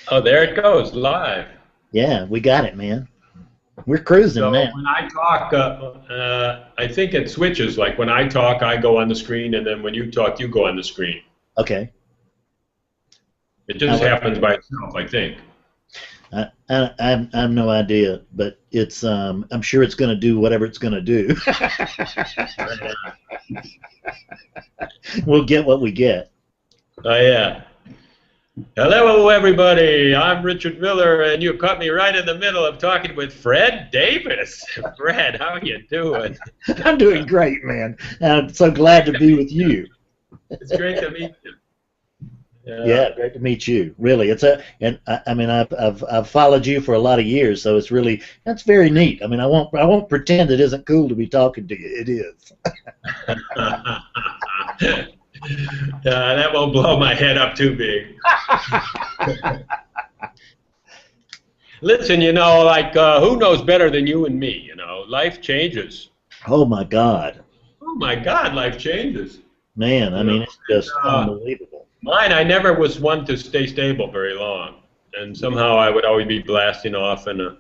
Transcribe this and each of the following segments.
Oh, there it goes, live. Yeah, we got it, man. We're cruising So now. when I talk, I think it switches. Like when I talk, I go on the screen, and then when you talk, you go on the screen. Okay. It I, just happens by itself, I think. I have no idea, but it's I'm sure it's going to do whatever it's going to do. We'll get what we get. Oh, yeah. Hello, everybody. I'm Richard Miller, and you caught me right in the middle of talking with Fred Davis. Fred, how you doing? I'm doing great, man. I'm so glad to be with you. It's great to meet you. Yeah, Yeah. great to meet you. Really, it's a and I mean I've followed you for a lot of years, so it's really that's very neat. I mean I won't pretend it isn't cool to be talking to you. It is. That won't blow my head up too big. Listen, who knows better than you and me? Life changes. Oh my God, Oh my God, life changes. man! I You know, mean it's and, just unbelievable. mine, I never was one to stay stable very long, and somehow I would always be blasting off. And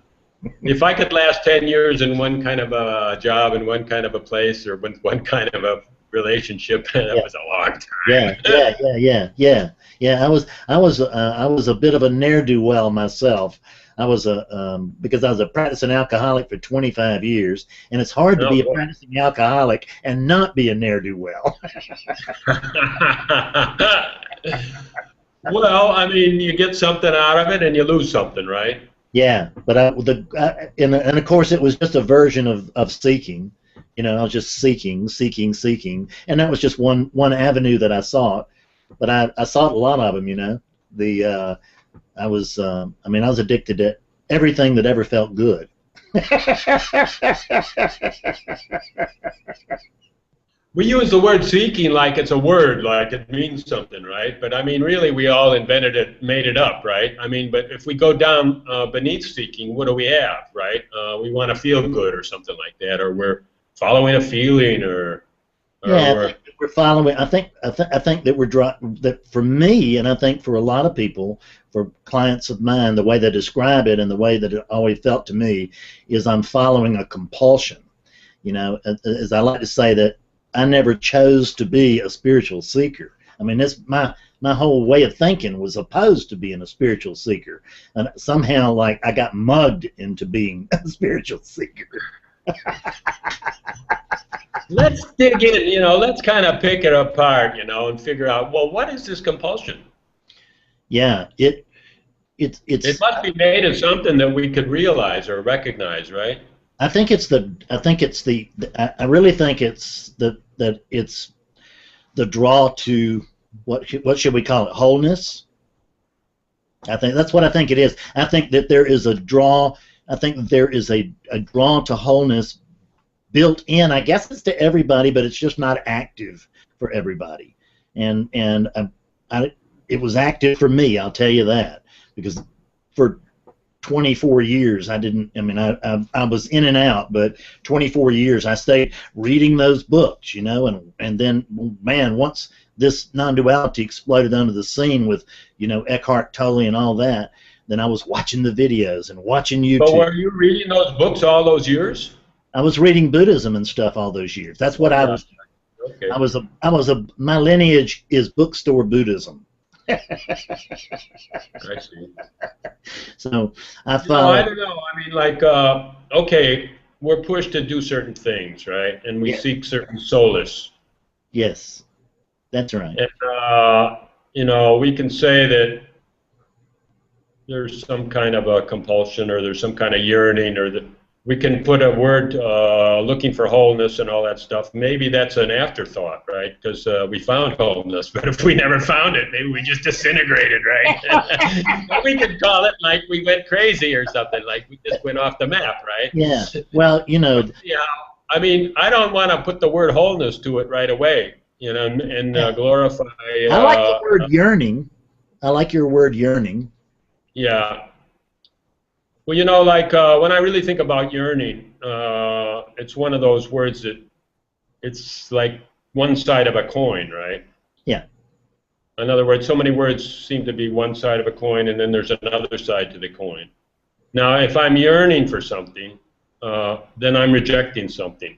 if I could last 10 years in one kind of a job, in one kind of a place, or with one kind of a relationship, that Yeah, was a long yeah, time. yeah, yeah, yeah, yeah, yeah. I was a bit of a ne'er do well myself. I was a because I was a practicing alcoholic for 25 years, and it's hard to Oh be a boy. practicing alcoholic and not be a ne'er do well. Well, I mean, you get something out of it and you lose something, right? Yeah, but and of course it was just a version of seeking. You know, I was just seeking, seeking, seeking, and that was just one avenue that I sought. But I sought a lot of them. You know, the I mean I was addicted to everything that ever felt good. We use the word seeking like it's a word, like it means something, right? But I mean, really, we all invented it, made it up, right? I mean, but if we go down beneath seeking, what do we have, right? We want to feel good or something like that, or we're following a feeling, or Yeah, I we're, think that we're following. I think that that for me, and I think for a lot of people, for clients of mine, the way they describe it and the way that it always felt to me is I'm following a compulsion. You know, as I like to say that I never chose to be a spiritual seeker. I mean, this my whole way of thinking was opposed to being a spiritual seeker, and somehow like I got mugged into being a spiritual seeker. let's dig in, let's kind of pick it apart, and figure out, well, what is this compulsion? Yeah, It it's must be made of something that we could realize or recognize, right? I really think it's that it's the draw to what should we call it, wholeness. I think that's what I think it is. I think that there is a draw. I think that there is a draw to wholeness built in. I guess it's to everybody, but it's just not active for everybody. And it was active for me. I'll tell you that because for 24 years I didn't. I mean, I was in and out, but 24 years I stayed reading those books, you know, and then man, once this non-duality exploded onto the scene with, you know, Eckhart Tolle and all that, then I was watching the videos and watching But YouTube. were you reading those books all those years? I was reading Buddhism and stuff all those years. That's what Oh, I yeah. was. Okay. My lineage is bookstore Buddhism. I see. So I I follow. don't know. I mean, like, okay, we're pushed to do certain things, right? And we Yeah. seek certain solace. Yes, that's right. And, we can say that there's some kind of a compulsion or there's some kind of yearning or that we can put a word looking for wholeness and all that stuff. Maybe that's an afterthought, right? Because we found wholeness, but if we never found it, maybe we just disintegrated, right? We could call it like we went crazy or something, like we just went off the map, right? Yeah. Well, you know. Yeah, I mean, I don't want to put the word wholeness to it right away, and Yeah. glorify. I like the word yearning. I like your word yearning. Yeah. Well, like when I really think about yearning, it's one of those words that it's like one side of a coin, right? Yeah. In other words, so many words seem to be one side of a coin, and then there's another side to the coin. Now, if I'm yearning for something, then I'm rejecting something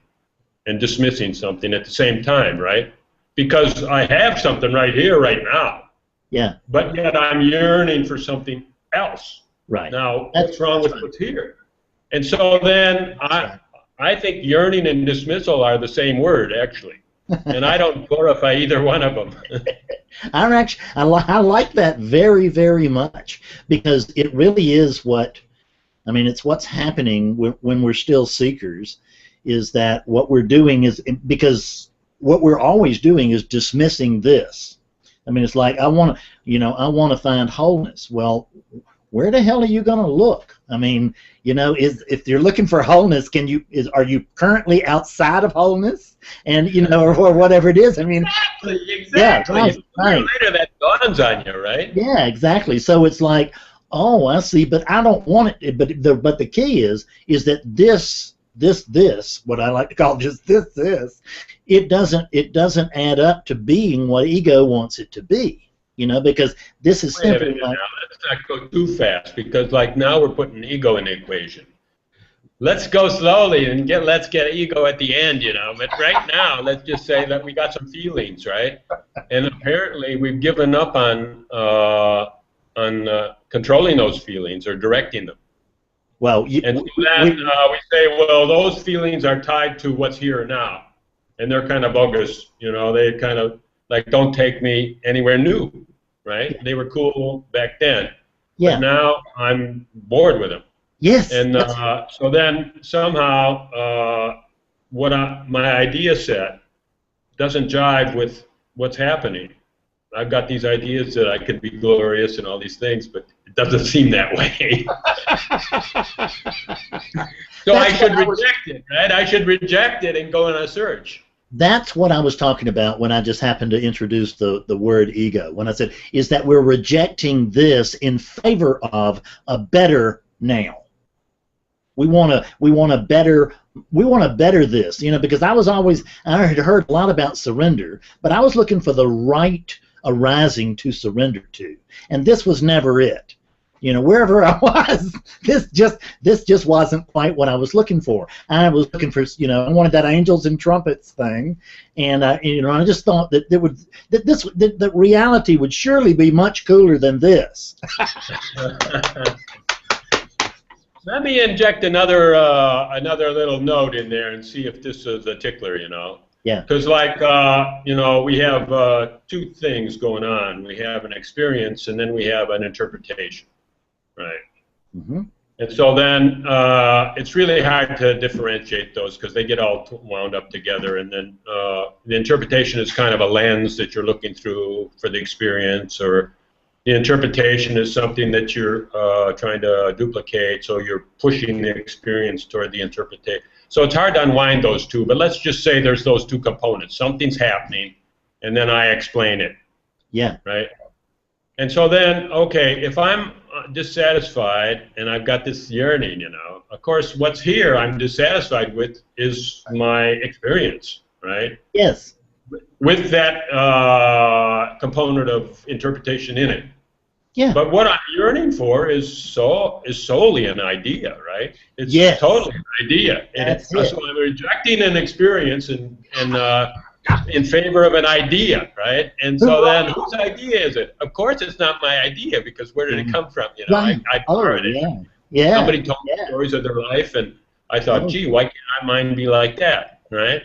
and dismissing something at the same time, right? Because I have something right here, right now. Yeah. But yet I'm yearning for something else. Right. Now, what's wrong with what's here? And so then I think yearning and dismissal are the same word, actually. And I don't glorify either one of them. I like that very, very much, because it really is what, I mean, it's what's happening when we're still seekers, is that what we're doing is, because what we're always doing is dismissing this. I mean, it's like, I want to find wholeness. Well, where the hell are you going to look? I mean, if you're looking for wholeness, are you currently outside of wholeness? And or whatever it is. I mean, exactly. Yeah, right. Later that dawns on you, right? Yeah, exactly. So it's like, oh, I see, but I don't want it. But the key is that this, what I like to call just this, it doesn't add up to being what ego wants it to be. Because this is simply like, now, let's not go too fast, because like now we're putting ego in the equation. Let's go slowly and let's get ego at the end, But right now, let's just say that we got some feelings, right? And apparently we've given up on controlling those feelings or directing them. Well, we say, well, those feelings are tied to what's here now, and they're kind of bogus. They kind of like don't take me anywhere new, right? They were cool back then, but now I'm bored with them. Yes. And so then somehow my idea set doesn't jive with what's happening. I've got these ideas that I could be glorious and all these things, but it doesn't seem that way. So I should reject it, right? I should reject it and go on a search. That's what I was talking about when I just happened to introduce the word ego. When I said, is that we're rejecting this in favor of a better now. We want to better this, because I had heard a lot about surrender, but I was looking for the right arising to surrender to, and this was never it. Wherever I was, this just wasn't quite what I was looking for. I was looking for, I wanted that angels and trumpets thing, and I just thought that that reality would surely be much cooler than this. Let me inject another little note in there and see if this is a tickler, Yeah. Because we have two things going on. We have an experience, and then we have an interpretation, right? Mm-hmm. And so then it's really hard to differentiate those because they get all wound up together. And then the interpretation is kind of a lens that you're looking through for the experience, or the interpretation is something that you're trying to duplicate, so you're pushing the experience toward the interpretation. So it's hard to unwind those two, but let's just say there's those two components. Something's happening, and then I explain it. Yeah. Right? And so then, okay, if I'm dissatisfied and I've got this yearning, of course what's here I'm dissatisfied with is my experience, right? Yes. With that component of interpretation in it. Yeah. But what I'm yearning for is solely an idea, right? It's totally an idea. So I'm rejecting an experience and in favor of an idea, right? And so then, whose idea is it? Of course, it's not my idea, because where did it come from? Right. I borrowed it. Yeah. Somebody told me stories of their life, and I thought, gee, why can't mine be like that, right?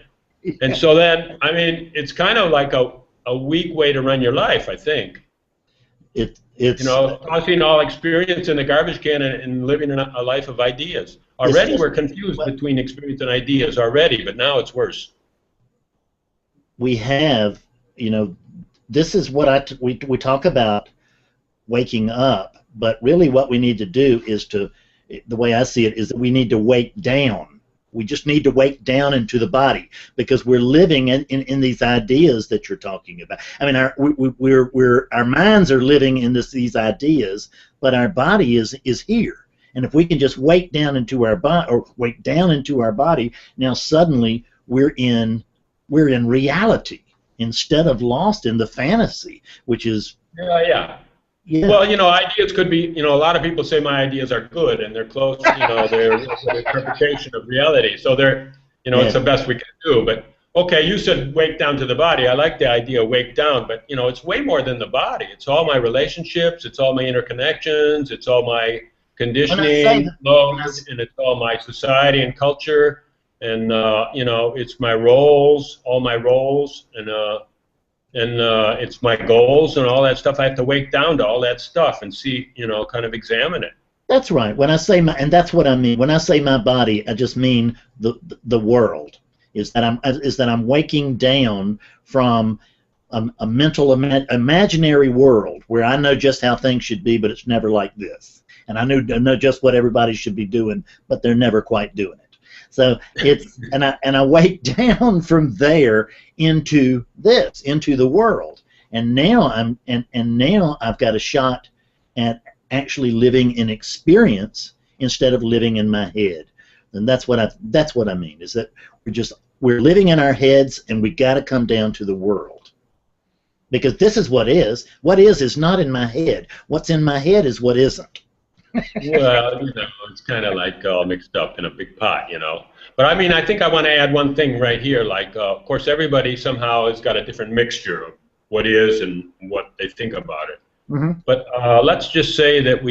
And so then, I mean, it's kind of like a weak way to run your life, I think. It's tossing all experience in the garbage can and living a life of ideas. Already we're confused between experience and ideas already, but now it's worse. We have, this is what we talk about waking up, but really what we need to do is the way I see it, is that we need to wake down. We just need to wake down into the body, because we're living in these ideas that you're talking about. I mean, our minds are living in these ideas, but our body is here. And if we can just wake down into our body, now suddenly we're in reality. instead of lost in the fantasy, which is Yeah. Well, ideas could be, a lot of people say my ideas are good and they're close, they're an interpretation of reality. So they're, it's the best we can do. But, okay, you said wake down to the body. I like the idea of wake down, but, it's way more than the body. It's all my relationships, it's all my interconnections, it's all my conditioning, and it's all my society and culture, and, it's my roles, all my roles, and it's my goals and all that stuff. I have to wake down to all that stuff and see, kind of examine it. That's right. When I say and that's what I mean. When I say my body, I just mean the world. Is that I'm waking down from a mental imaginary world where I know just how things should be, but it's never like this. And I know just what everybody should be doing, but they're never quite doing it. So it's and I wake down from there into the world, and now now I've got a shot at actually living in experience instead of living in my head, and that's what I mean, is that we're living in our heads, and we got to come down to the world, because this is what is not in my head. What's in my head is what isn't. Well, it's kind of like all mixed up in a big pot, But I mean, I think I want to add one thing right here. Like, of course, everybody somehow has got a different mixture of what is and what they think about it. Mm-hmm. But let's just say that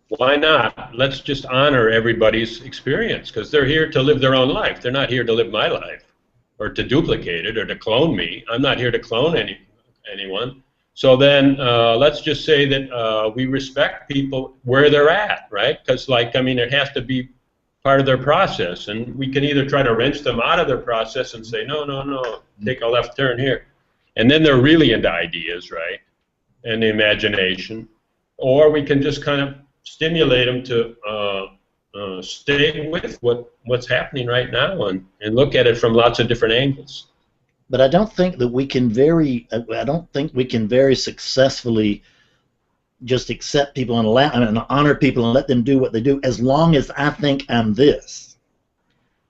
why not? Let's just honor everybody's experience, because they're here to live their own life. They're not here to live my life or to duplicate it or to clone me. I'm not here to clone anyone. So then let's just say that we respect people where they're at, right? Because, it has to be part of their process. And we can either try to wrench them out of their process and say, no, take a left turn here. And then they're really into ideas, right? And the imagination. Or we can just kind of stimulate them to stay with what's happening right now and look at it from lots of different angles. But I don't think that we can very successfully just accept people and honor people and let them do what they do, as long as I think I'm this.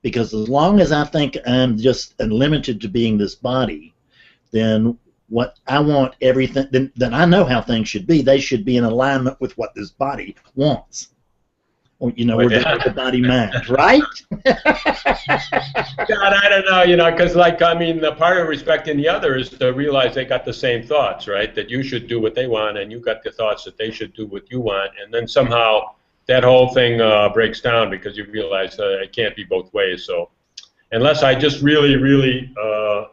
Because as long as I think I'm just limited to being this body, then what I want then I know how things should be. They should be in alignment with what this body wants. Or, or the body mind, right? God, I don't know, because, the part of respecting the other is to realize they got the same thoughts, right? That you should do what they want, and you got the thoughts that they should do what you want, and then somehow that whole thing breaks down because you realize it can't be both ways. So, unless I just really, really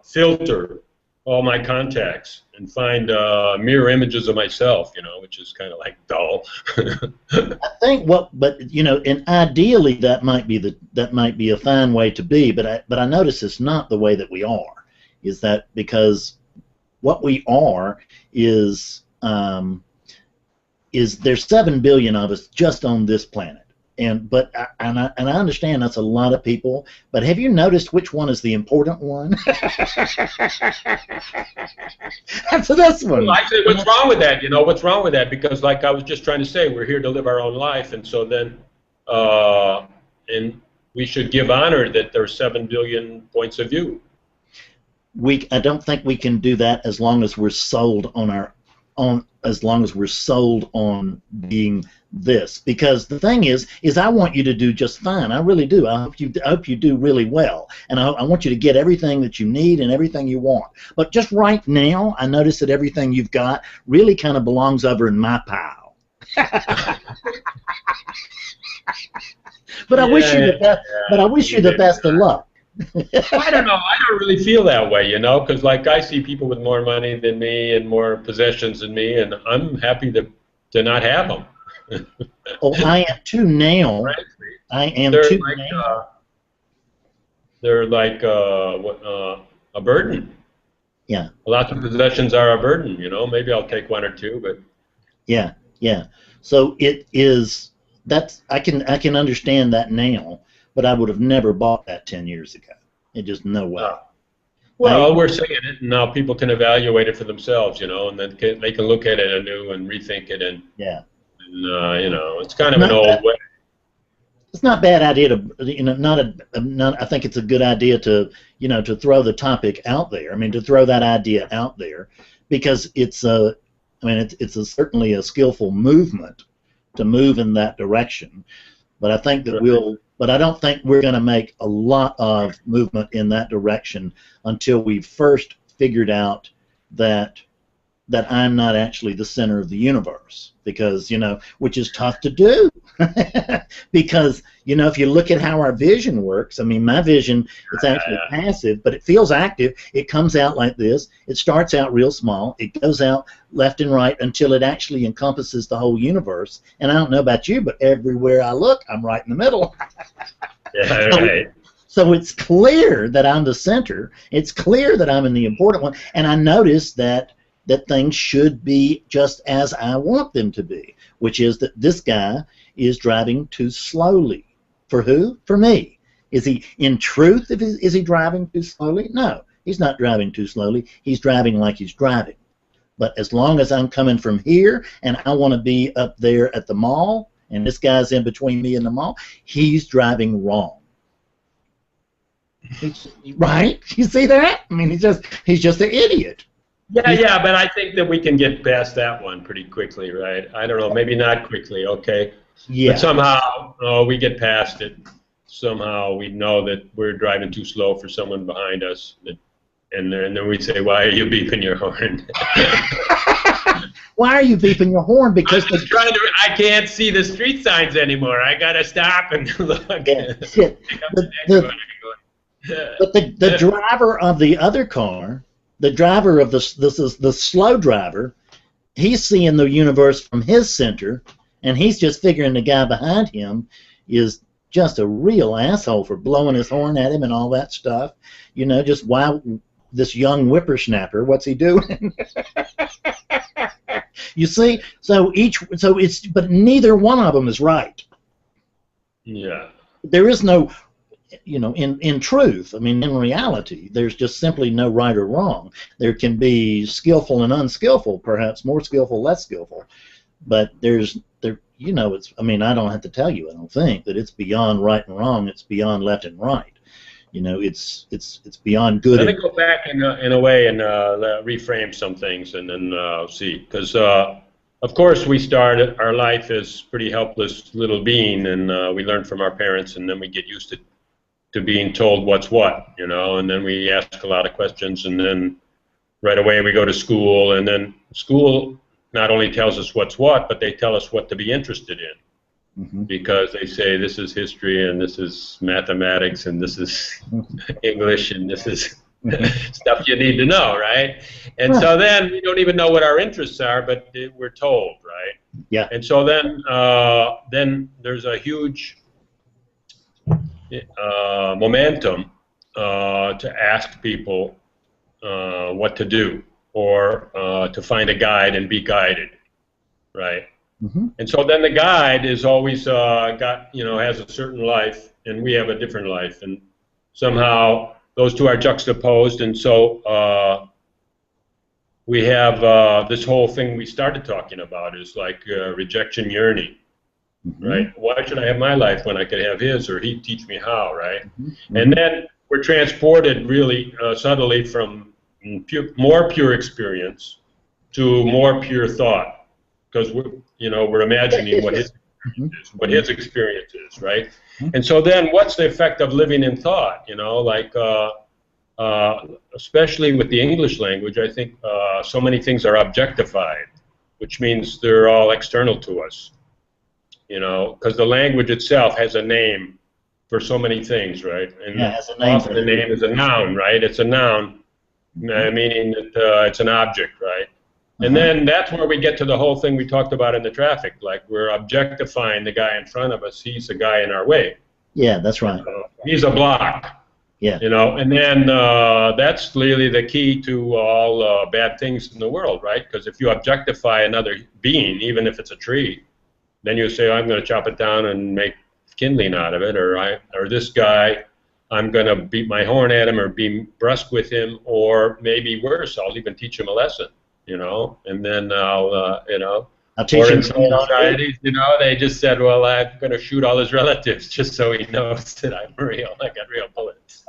filter all my contacts and find mirror images of myself, which is kind of like dull. I think and ideally that might be a fine way to be, but I notice it's not the way that we are. Is that because what we are is there's 7 billion of us just on this planet. And I understand that's a lot of people, but have you noticed which one is the important one? That's this one. Well, I say, what's wrong with that? What's wrong with that? Because, like I was just trying to say, we're here to live our own life, and so then, and we should give honor that there are 7 billion points of view. I don't think we can do that as long as we're sold on being this, because the thing is I want you to do just fine. I really do. I hope you do really well, and I want you to get everything that you need and everything you want. But just right now, I notice that everything you've got really kind of belongs over in my pile. But I wish you the best. But I wish you the best of luck. I don't know. I don't really feel that way, because I see people with more money than me and more possessions than me, and I'm happy to not have them. Oh, I am too now. I am too now. They're like a burden. Yeah. Lots of possessions are a burden. Maybe I'll take one or two, but. Yeah. So it is. I can understand that now, but I would have never bought that 10 years ago. It just no way. Well, we're saying it, and now people can evaluate it for themselves, and then they can look at it anew and rethink it, and yeah. And, it's kind of an old way. it's not a bad idea to, not, I think it's a good idea to, to throw the topic out there. I mean, to throw that idea out there, because it's a, I mean, certainly a skillful movement to move in that direction. But I think that but I don't think we're going to make a lot of movement in that direction until we've first figured out that I'm not actually the center of the universe, because, which is tough to do. Because, if you look at how our vision works, I mean, my vision is actually passive, but it feels active. It comes out like this. It starts out real small. It goes out left and right until it actually encompasses the whole universe. And I don't know about you, but everywhere I look, I'm right in the middle. Yeah, right. So it's clear that I'm the center. It's clear that I'm in the important one. And I notice that things should be just as I want them to be, which is that this guy is driving too slowly. For who? For me. Is he, in truth, is he driving too slowly? No, he's not driving too slowly. He's driving like he's driving. But as long as I'm coming from here and I want to be up there at the mall, and this guy's in between me and the mall, he's driving wrong. Right? You see that? I mean, he's just an idiot. Yeah, but I think that we can get past that one pretty quickly, right? I don't know, maybe not quickly, okay? Yeah. But somehow we get past it. Somehow we know that we're driving too slow for someone behind us, and then we say, "Why are you beeping your horn?" Why are you beeping your horn? Because I can't see the street signs anymore. I gotta stop and look. Yeah, shit. But the driver of the other car. The driver of the slow driver, he's seeing the universe from his center, and he's just figuring the guy behind him is just a real asshole for blowing his horn at him and all that stuff. Just why this young whippersnapper, what's he doing? You see, but neither one of them is right. Yeah. There is no. In truth, I mean, in reality, there's just simply no right or wrong. There can be skillful and unskillful, perhaps more skillful, less skillful, but it's, I mean, I don't have to tell you, I don't think, that it's beyond right and wrong. It's beyond left and right. It's beyond good. Let me go back in a way and reframe some things, and then see, because of course we started our life as pretty helpless little being, and we learn from our parents, and then we get used to being told what's what, and then we ask a lot of questions, and then right away we go to school, and then school not only tells us what's what, but they tell us what to be interested in, because they say this is history, and this is mathematics, and this is English, and this is stuff you need to know, right? And so then we don't even know what our interests are, but we're told, right? Yeah. And so then there's a huge momentum to ask people what to do, or to find a guide and be guided, right? And so then the guide is always has a certain life, and we have a different life, and somehow those two are juxtaposed, and so we have this whole thing we started talking about is like rejection, yearning. Right? Why should I have my life when I could have his, or he'd teach me how, right? And then we're transported really subtly from more pure experience to more pure thought, because we're imagining what his experience is, right? And so then what's the effect of living in thought? Especially with the English language, I think so many things are objectified, which means they're all external to us. Because the language itself has a name for so many things, right? And often the name is a noun, right? It's a noun, meaning that it's an object, right? And then that's where we get to the whole thing we talked about in the traffic, like we're objectifying the guy in front of us. He's the guy in our way. Yeah, that's right. He's a block. Yeah. And then that's really the key to all bad things in the world, right? Because if you objectify another being, even if it's a tree, then you say, I'm going to chop it down and make kindling out of it, or this guy, I'm going to beat my horn at him or be brusque with him, or maybe worse, I'll even teach him a lesson, and then I'll, I'll teach Or him in to some get on it. societies, they just said, well, I'm going to shoot all his relatives just so he knows that I'm real. I got real bullets.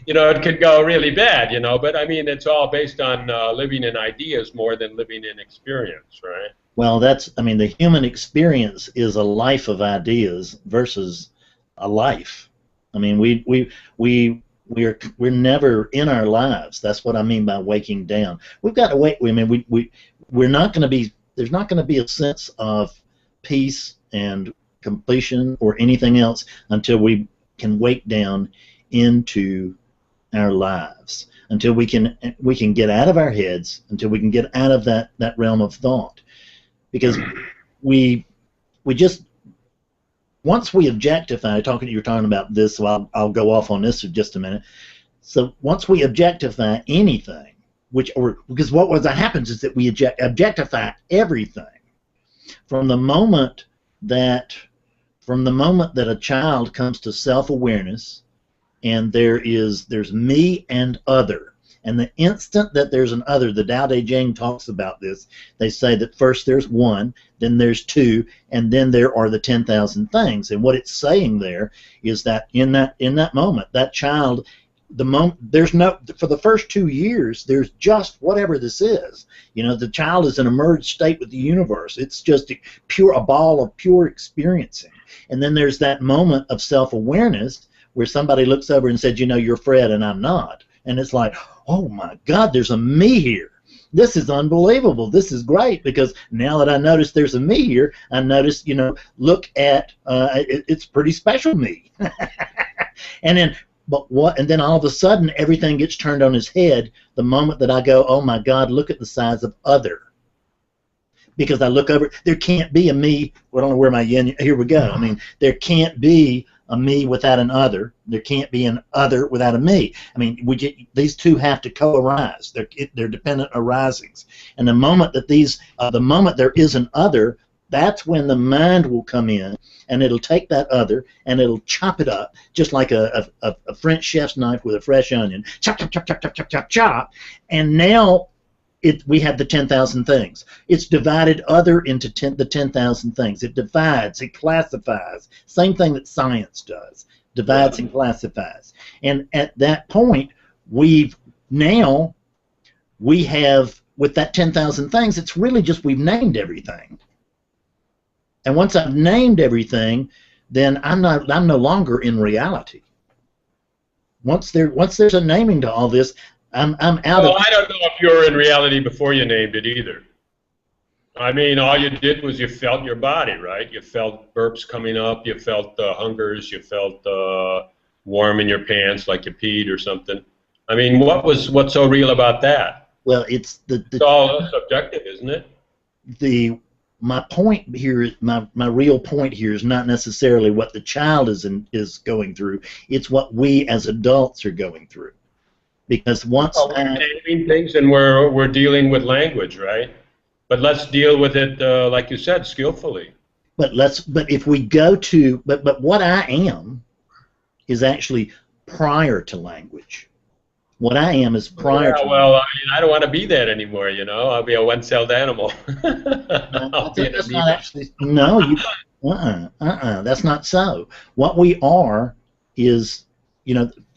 It could go really bad, but I mean, it's all based on living in ideas more than living in experience, right? Well, I mean, the human experience is a life of ideas versus a life. I mean, we're never in our lives. That's what I mean by waking down. We've got to wait. I mean, we're not going to be. There's not going to be a sense of peace and completion or anything else until we can wake down into our lives. Until we can get out of our heads. Until we can get out of that realm of thought. Because we just, once we objectify, you're talking about this, so I'll go off on this for just a minute. So once we objectify anything, because what happens is that we objectify everything. From the moment that a child comes to self-awareness, and there's me and other. And the instant that there's an other, the Tao Te Ching talks about this. They say that first there's one, then there's two, and then there are the 10,000 things. And what it's saying there is that in that moment, that child, for the first 2 years, there's just whatever this is. The child is in a merged state with the universe. It's just a ball of pure experiencing. And then there's that moment of self-awareness where somebody looks over and says, you're Fred and I'm not. And it's like, oh my God, there's a me here. This is unbelievable. This is great, because now that I notice there's a me here, I notice, look at, it's pretty special me. And then all of a sudden everything gets turned on its head the moment that I go, oh my God, look at the size of other. Because I look over, there can't be a me. I don't know where my yin, here we go. I mean, there can't be a me without an other. There can't be an other without a me. I mean, these two have to co-arise. They're dependent arisings. And the moment there is an other, that's when the mind will come in, and it'll take that other and it'll chop it up, just like a French chef's knife with a fresh onion. Chop, chop, chop, chop, chop, chop, chop, chop. And now we have the 10,000 things. It's divided other into the 10,000 things. It divides, it classifies. Same thing that science does. Divides and classifies. And at that point, we have, with that 10,000 things, it's really just we've named everything. And once I've named everything, then I'm no longer in reality. Once there's a naming to all this, I'm out Well, of. I don't know if you were in reality before you named it either. I mean, all you did was you felt your body, right? You felt burps coming up, you felt hungers, you felt warm in your pants like you peed or something. I mean, what's so real about that? Well, it's it's all subjective, isn't it? My point here, my real point here is not necessarily what the child is going through. It's what we as adults are going through. Because once we're naming things and we're dealing with language, right? But let's deal with it, like you said, skillfully. But if we go to but what I am is actually prior to language. What I am is prior to. Well, I mean, I don't want to be that anymore. I'll be a one-celled animal. That's not actually. No, that's not so. What we are is,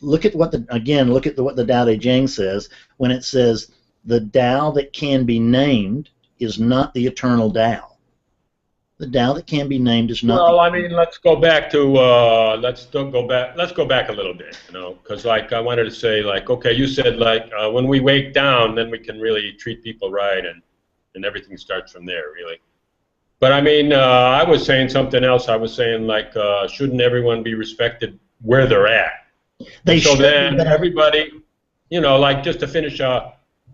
look at what the Tao Te Ching says when it says the Tao that can be named is not the eternal Tao. The Tao that can be named is not. Well, I mean, let's go back to let's go back a little bit, because like I wanted to say, like, okay, you said like when we wake down, then we can really treat people right, and everything starts from there, really. But I mean, I was saying something else. I was saying like, shouldn't everyone be respected where they're at? So then everybody, like just to finish,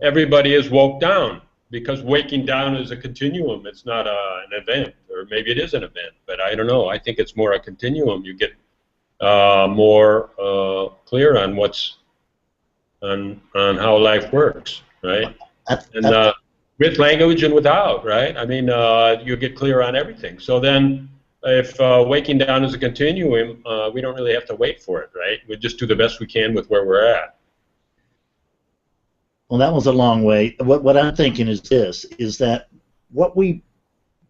everybody is woke down, because waking down is a continuum. It's not an event, or maybe it is an event, but I don't know. I think it's more a continuum. You get more clear on on how life works, right? And with language and without, right? I mean, you get clear on everything. So then, if waking down is a continuum, we don't really have to wait for it, right? We just do the best we can with where we're at. Well, that was a long way. What I'm thinking is this, is that what we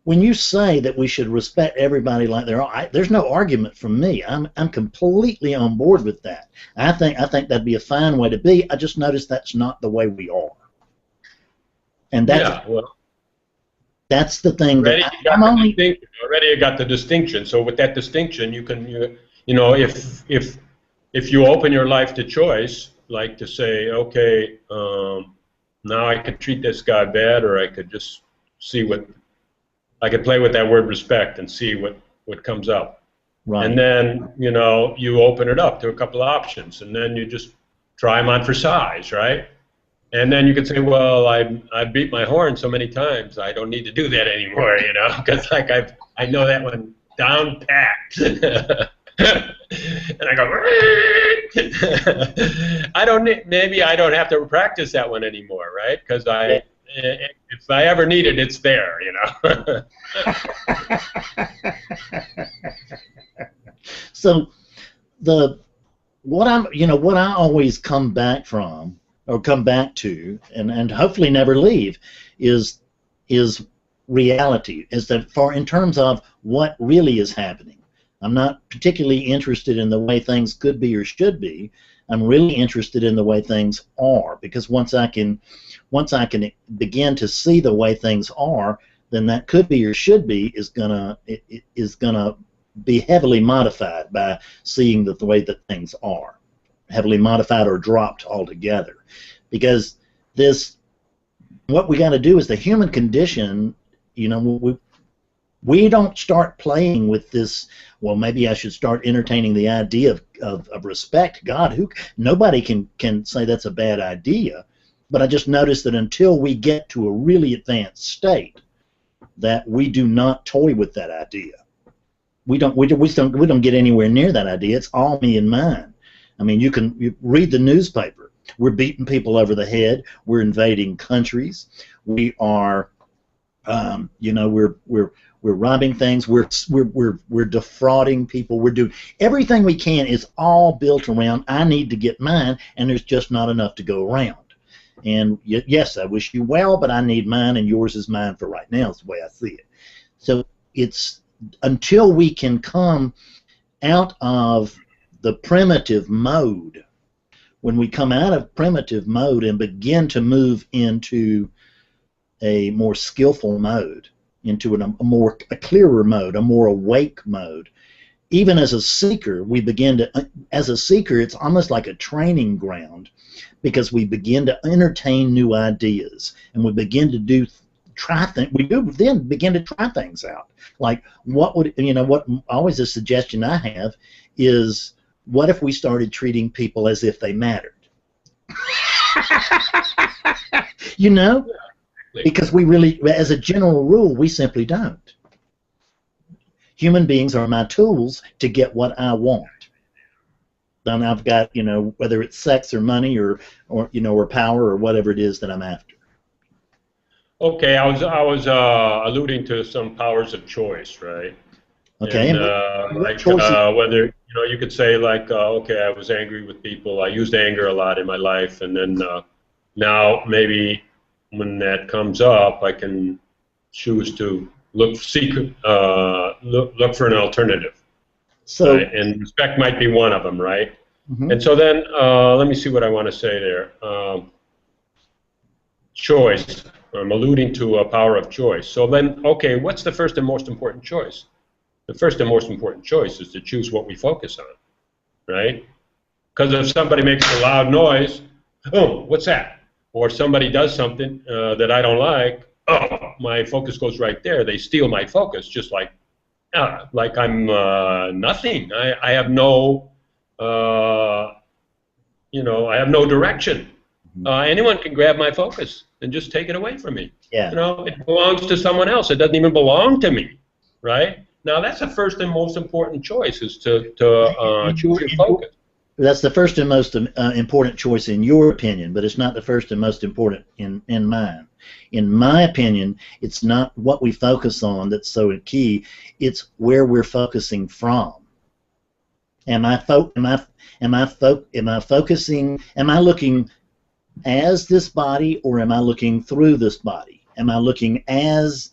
when you say that we should respect everybody like they're all, there's no argument from me. I'm completely on board with that. I think that'd be a fine way to be. I just noticed that's not the way we are, and that's the thing that already you got the distinction. So with that distinction, you can if you open your life to choice, like to say, okay, now I could treat this guy bad, or I could just see what. I could play with that word respect and see what comes up. Right. And then, you open it up to a couple of options, and then you just try them on for size, right? And then you could say, well, I beat my horn so many times, I don't need to do that anymore, because like I know that one down packed. And I go, maybe I don't have to practice that one anymore, right? Because if I ever need it, it's there, So what I always come back from, or come back to, and hopefully never leave, is reality. Is that in terms of what really is happening. I'm not particularly interested in the way things could be or should be. I'm really interested in the way things are, because once I can begin to see the way things are, then that could be or should be is gonna be heavily modified by seeing the way that things are, heavily modified or dropped altogether. Because what we got to do is the human condition. We don't start playing with this. Well, maybe I should start entertaining the idea of respect. God, nobody can say that's a bad idea. But I just noticed that until we get to a really advanced state, that we do not toy with that idea. We don't get anywhere near that idea. It's all me and mine. I mean, you read the newspaper. We're beating people over the head. We're invading countries. We are, we're robbing things. We're defrauding people. We're doing everything we can. Is all built around I need to get mine, and there's just not enough to go around. And yes, I wish you well, but I need mine, and yours is mine for right now. Is the way I see it. So it's until we can come out of the primitive mode. When we come out of primitive mode and begin to move into a more skillful mode, into a clearer mode, a more awake mode. Even as a seeker, as a seeker, it's almost like a training ground, because we begin to entertain new ideas, and we begin to try things. We do then begin to try things out. Like what always a suggestion I have is, what if we started treating people as if they mattered? Because we really, as a general rule, we simply don't. Human beings are my tools to get what I want. Then I've got, whether it's sex or money or power or whatever it is that I'm after. Okay, I was alluding to some powers of choice, right? Okay. And, whether you could say like, okay, I was angry with people. I used anger a lot in my life, and then now maybe when that comes up, I can choose to look for an alternative. So, right? And respect might be one of them, right? Mm-hmm. And so then, let me see what I want to say there. Choice. I'm alluding to a power of choice. So then, okay, what's the first and most important choice? The first and most important choice is to choose what we focus on, right? Because if somebody makes a loud noise, oh, what's that? Or somebody does something that I don't like, oh, my focus goes right there. They steal my focus, just like I'm nothing. I have no, I have no direction. Anyone can grab my focus and just take it away from me. Yeah. It belongs to someone else. It doesn't even belong to me, right? Now that's the first and most important choice, is to choose your focus. That's the first and most important choice in your opinion, but it's not the first and most important in mine. In my opinion, it's not what we focus on that's so key. It's where we're focusing from. Am I focusing? Am I looking as this body, or am I looking through this body? Am I looking as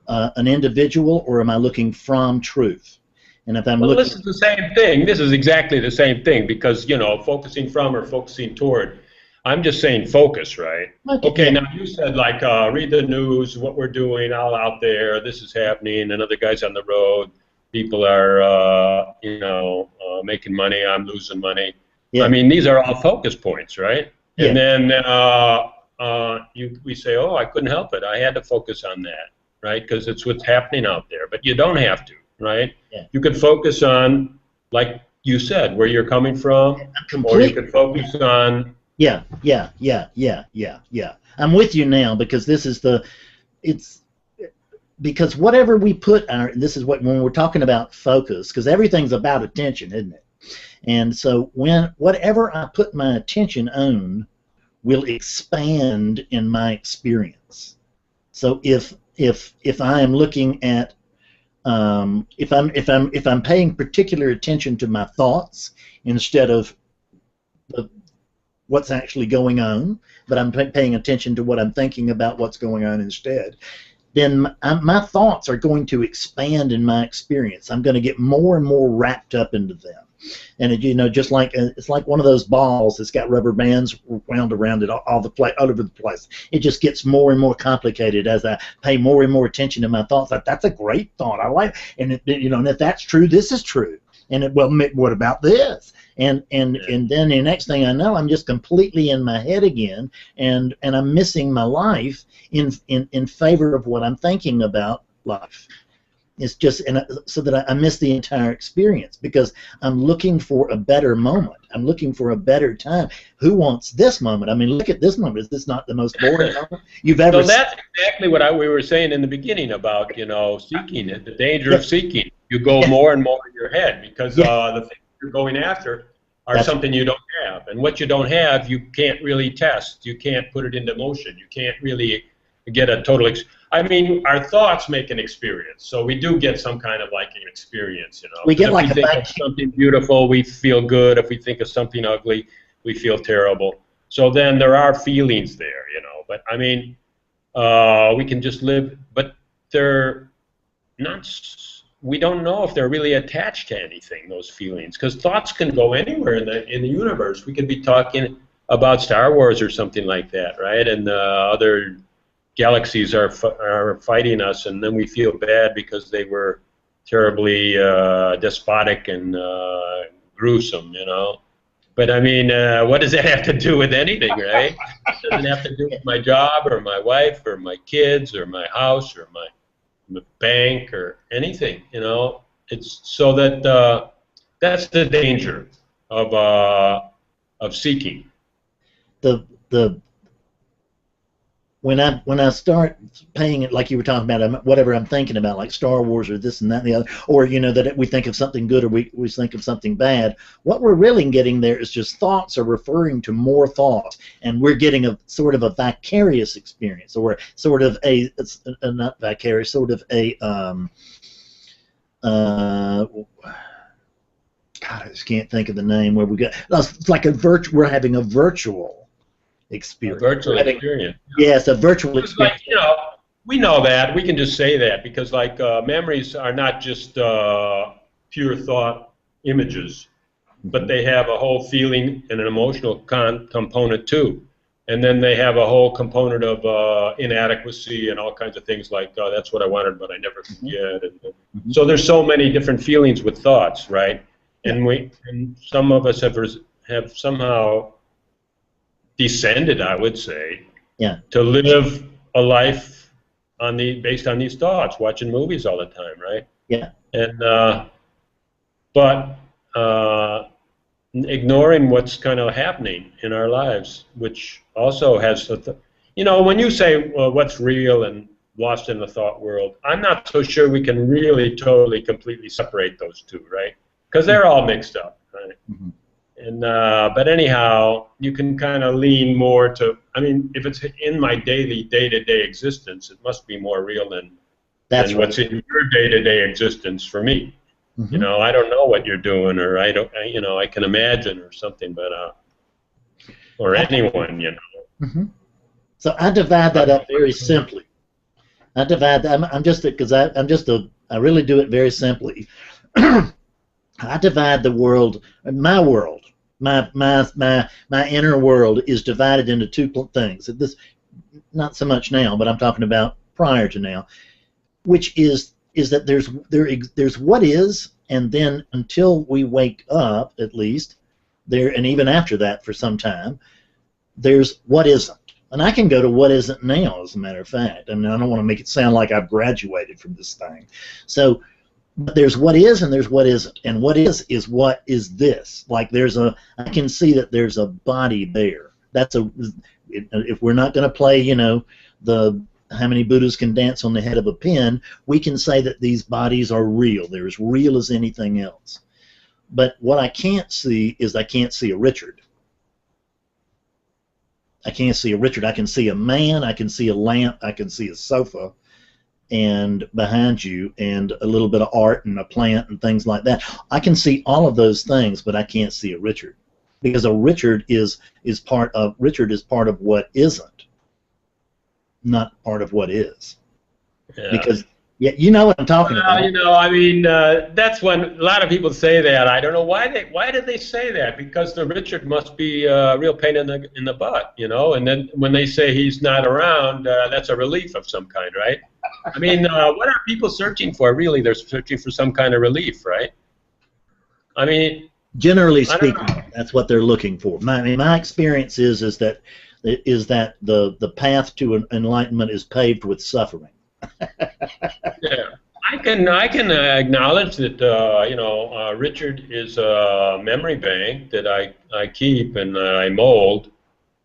an individual, or am I looking from truth? And if I'm Well, looking, this is the same thing. This is exactly the same thing because, you know, focusing from or focusing toward. I'm just saying focus, right? Okay, now you said like read the news, what we're doing all out there, this is happening, and other guys on the road, people are, you know, making money, I'm losing money. yeah, I mean, these are all focus points, right? yeah, And then we say, oh, I couldn't help it. I had to focus on that, right? Because it's what's happening out there. But you don't have to, right? yeah. You could focus on, like you said, where you're coming from, or you could focus on. Yeah. I'm with you now because this is because whatever we put this is what when we're talking about focus, because everything's about attention, isn't it? And so whatever I put my attention on will expand in my experience. So if I am looking at if I'm paying particular attention to my thoughts instead of what's actually going on, but I'm paying attention to what I'm thinking about what's going on instead, then my thoughts are going to expand in my experience. I'm going to get more and more wrapped up into them. And you know, just like it's like one of those balls that's got rubber bands wound around it all over the place. It just gets more and more complicated as I pay more and more attention to my thoughts. Like, that's a great thought. I like, and you know, and if that's true, this is true. And well, what about this? And then the next thing I know, I'm just completely in my head again, and I'm missing my life in favor of what I'm thinking about life. It's just so that I miss the entire experience because I'm looking for a better moment. I'm looking for a better time. Who wants this moment? I mean, look at this moment. Is this not the most boring moment you've ever seen? So that's exactly what we were saying in the beginning about, you know, seeking it, the danger of seeking. You go more and more in your head because the things you're going after are something you don't have. And what you don't have, you can't really test. You can't put it into motion. You can't really get a total I mean, our thoughts make an experience, so we do get some kind of like an experience, you know. We get like if we think of something beautiful, we feel good. If we think of something ugly, we feel terrible. So then there are feelings there, you know. But I mean, we can just live, but they're not. We don't know if they're really attached to anything. Those feelings, because thoughts can go anywhere in the universe. We could be talking about Star Wars or something like that, right? And other galaxies are fighting us, and then we feel bad because they were terribly despotic and gruesome, you know. But I mean, what does that have to do with anything, right? It doesn't have to do with my job or my wife or my kids or my house or my bank or anything, you know. It's so that that's the danger of seeking. When I start paying it, like you were talking about, whatever I'm thinking about, like Star Wars or this and that and the other, or you know, that we think of something good or we think of something bad, what we're really getting there is just thoughts are referring to more thoughts, and we're getting a sort of a vicarious experience, or sort of not vicarious, sort of a God, I just can't think of the name where it's like we're having a virtual experience. A virtual experience. Yes, a virtual experience. Like, you know, we know that. We can just say that because, like, memories are not just pure thought images, but they have a whole feeling and an emotional component too. And then they have a whole component of inadequacy and all kinds of things like, that's what I wanted, but I never could get. And so there's so many different feelings with thoughts, right? And some of us have somehow descended, I would say, to live a life based on these thoughts, watching movies all the time, right? Yeah. And but ignoring what's kind of happening in our lives, which also has, you know, when you say, well, what's real and lost in the thought world, I'm not so sure we can really totally, completely separate those two, right? Because they're all mixed up, right? Mm-hmm. And but anyhow, you can kind of lean more to, I mean, if it's in my day-to-day existence, it must be more real than what's in your day-to-day existence for me. Mm-hmm. You know, I don't know what you're doing, or you know, I can imagine or something, but or anyone, you know. Mm-hmm. So I divide that up very simply. I divide. I'm just because I really do it very simply. I divide the world, my world, my inner world is divided into two things. This, not so much now, but I'm talking about prior to now, which is that there's what is, and then until we wake up, at least there, and even after that for some time, there's what isn't. And I can go to what isn't now, as a matter of fact. I mean, I don't want to make it sound like I've graduated from this thing. So, but there's what is and there's what isn't. And what is what is this. Like I can see that there's a body there. If we're not going to play, the how many Buddhas can dance on the head of a pin, we can say that these bodies are real. They're as real as anything else. But what I can't see is I can't see a Richard. I can't see a Richard. I can see a man, I can see a lamp, I can see a sofa, and behind you, and a little bit of art and a plant and things like that. I can see all of those things, but I can't see a Richard, because a Richard is part of what isn't, not part of what is. Yeah. Because you know what I'm talking about. I mean, that's when a lot of people say that. I don't know why did they say that? Because the Richard must be a real pain in the butt, And then when they say he's not around, that's a relief of some kind, right? I mean, what are people searching for? Really, they're searching for some kind of relief, right? I mean, generally speaking, that's what they're looking for. My experience is that the path to enlightenment is paved with suffering. Yeah, I can acknowledge that Richard is a memory bank that I keep and I mold.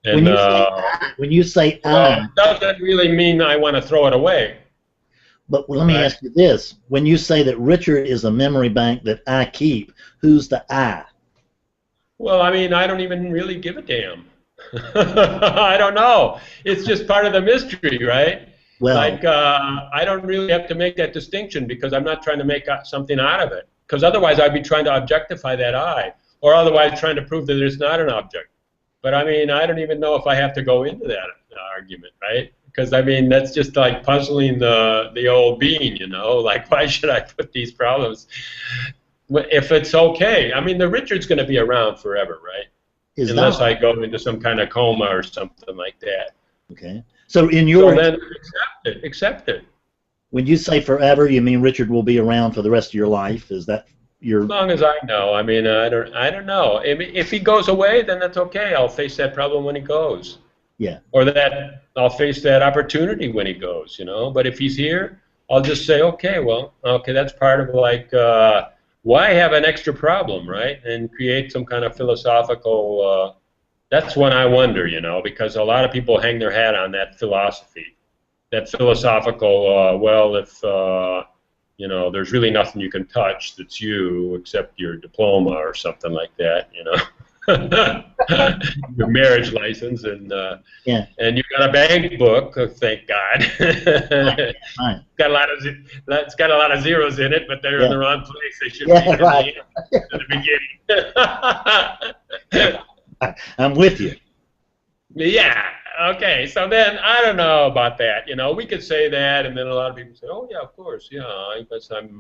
And when you say it doesn't really mean I want to throw it away. But let me ask you this: when you say that Richard is a memory bank that I keep, who's the I? Well, I mean, I don't even really give a damn. I don't know. It's just part of the mystery, right? Well, like, I don't really have to make that distinction because I'm not trying to make something out of it. Because otherwise I'd be trying to objectify that I, or otherwise trying to prove that it's not an object. But I mean, I don't even know if I have to go into that argument, right? Because I mean, that's just like puzzling the old being, Like, why should I put these problems if it's okay? I mean, the Richard's going to be around forever, right? Unless I go into some kind of coma or something like that. Okay. So then accept it. When you say forever, you mean Richard will be around for the rest of your life? Is that your? As long as I know. I mean, I don't know. If he goes away, then that's okay. I'll face that problem when he goes. Yeah. Or that I'll face that opportunity when he goes. But if he's here, I'll just say, okay, that's part of like why have an extra problem, right? And create some kind of philosophical. That's when I wonder, because a lot of people hang their hat on that philosophy, that philosophical, well, if, there's really nothing you can touch that's you except your diploma or something like that, your marriage license, and and you've got a bank book, thank God. Right. It's got a lot of zeros in it, but they're in the wrong place. They should be in the beginning. I'm with you. Yeah. Okay. So then I don't know about that. We could say that, and then a lot of people say, "Oh yeah, of course. Yeah, I guess I'm.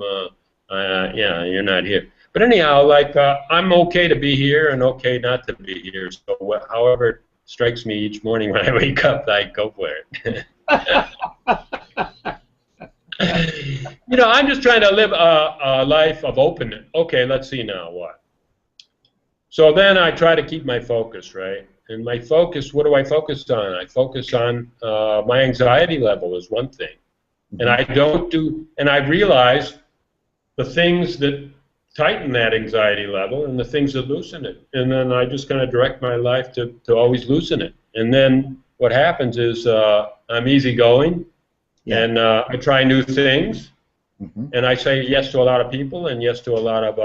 Yeah, you're not here." But anyhow, like I'm okay to be here and okay not to be here. So however it strikes me each morning when I wake up, I go for it. I'm just trying to live a life of openness. Okay. Let's see now what. So then I try to keep my focus, right? And my focus, what do I focus on? I focus on my anxiety level is one thing. And I realize the things that tighten that anxiety level and the things that loosen it. And then I just kind of direct my life to always loosen it. And then what happens is I'm easygoing, and I try new things, and I say yes to a lot of people and yes to a lot of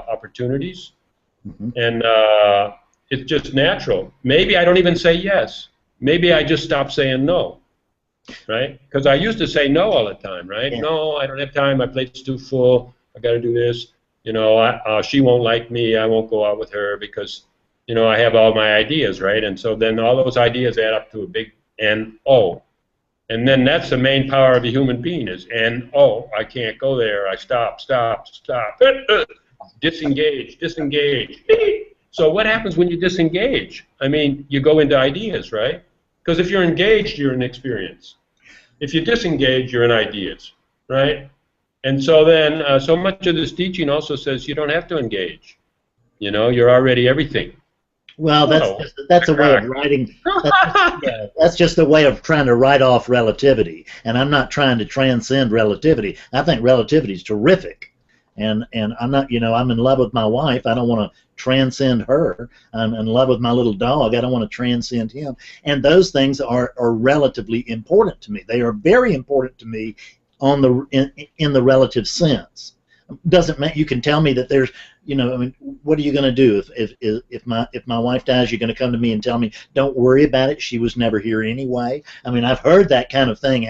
opportunities. And it's just natural. Maybe I don't even say yes. Maybe I just stop saying no, right? Because I used to say no all the time, right? Yeah. No, I don't have time. My plate's too full. I got to do this. She won't like me. I won't go out with her because, I have all my ideas, right? And so then all those ideas add up to a big N-O. And then that's the main power of a human being is, and oh, I can't go there. I stop. Disengage, disengage. So what happens when you disengage? I mean, you go into ideas, right? Because if you're engaged, you're in experience. If you disengage, you're in ideas, right? And so then, so much of this teaching also says you don't have to engage. You know, you're already everything. Well, that's a way of writing. That's just a way of trying to write off relativity. And I'm not trying to transcend relativity. I think relativity is terrific. And I'm not, you know, I'm in love with my wife. I don't want to transcend her. I'm in love with my little dog. I don't want to transcend him. And those things are relatively important to me. They are very important to me on the in the relative sense. Doesn't mean you can tell me that there's, you know, I mean, what are you going to do if my wife dies? You're going to come to me and tell me, don't worry about it. She was never here anyway. I mean, I've heard that kind of thing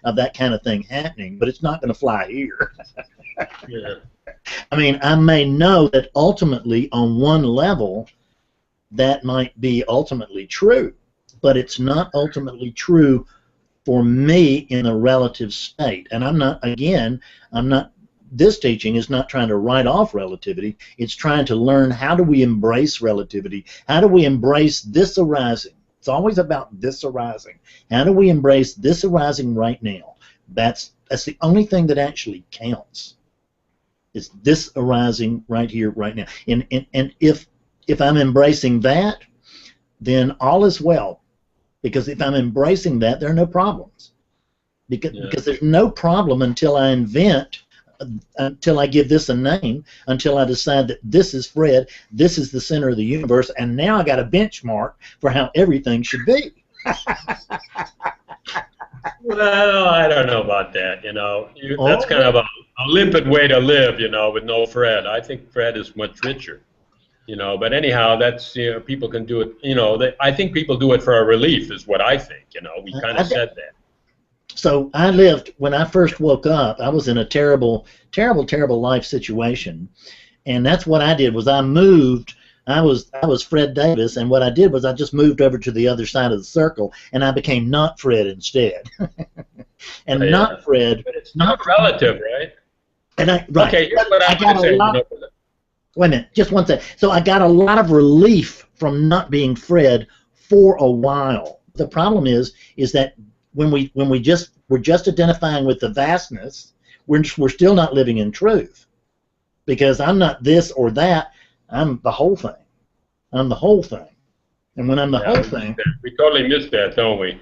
of that kind of thing happening, but it's not going to fly here. Yeah. I mean, I may know that ultimately, on one level, that might be ultimately true, but it's not ultimately true for me in a relative state. And I'm not. Again, I'm not. This teaching is not trying to write off relativity. It's trying to learn how do we embrace relativity. How do we embrace this arising? It's always about this arising. How do we embrace this arising right now? That's the only thing that actually counts. Is this arising right here, right now. And if I'm embracing that, then all is well. Because if I'm embracing that, there are no problems. Because there's no problem until I invent, until I give this a name, until I decide that this is Fred, this is the center of the universe, and now I got a benchmark for how everything should be. Well, I don't know about that. You know, that's kind of a limpid way to live. You know, with no Fred. I think Fred is much richer. You know, but anyhow, that's, you know, people can do it. You know, I think people do it for a relief, is what I think. You know, we kind of said that. So I lived, when I first woke up, I was in a terrible, terrible, terrible life situation, and that's what I did was I moved. I was Fred Davis, and what I did was I just moved over to the other side of the circle, and I became not Fred instead. And not Fred. But it's not relative, right? And okay, here's what I got a lot. Wait a minute, just one second. So I got a lot of relief from not being Fred for a while. The problem is that when we're just identifying with the vastness, we're still not living in truth, because I'm not this or that. I'm the whole thing. I'm the whole thing. And when I'm the whole thing, we totally missed that, don't we?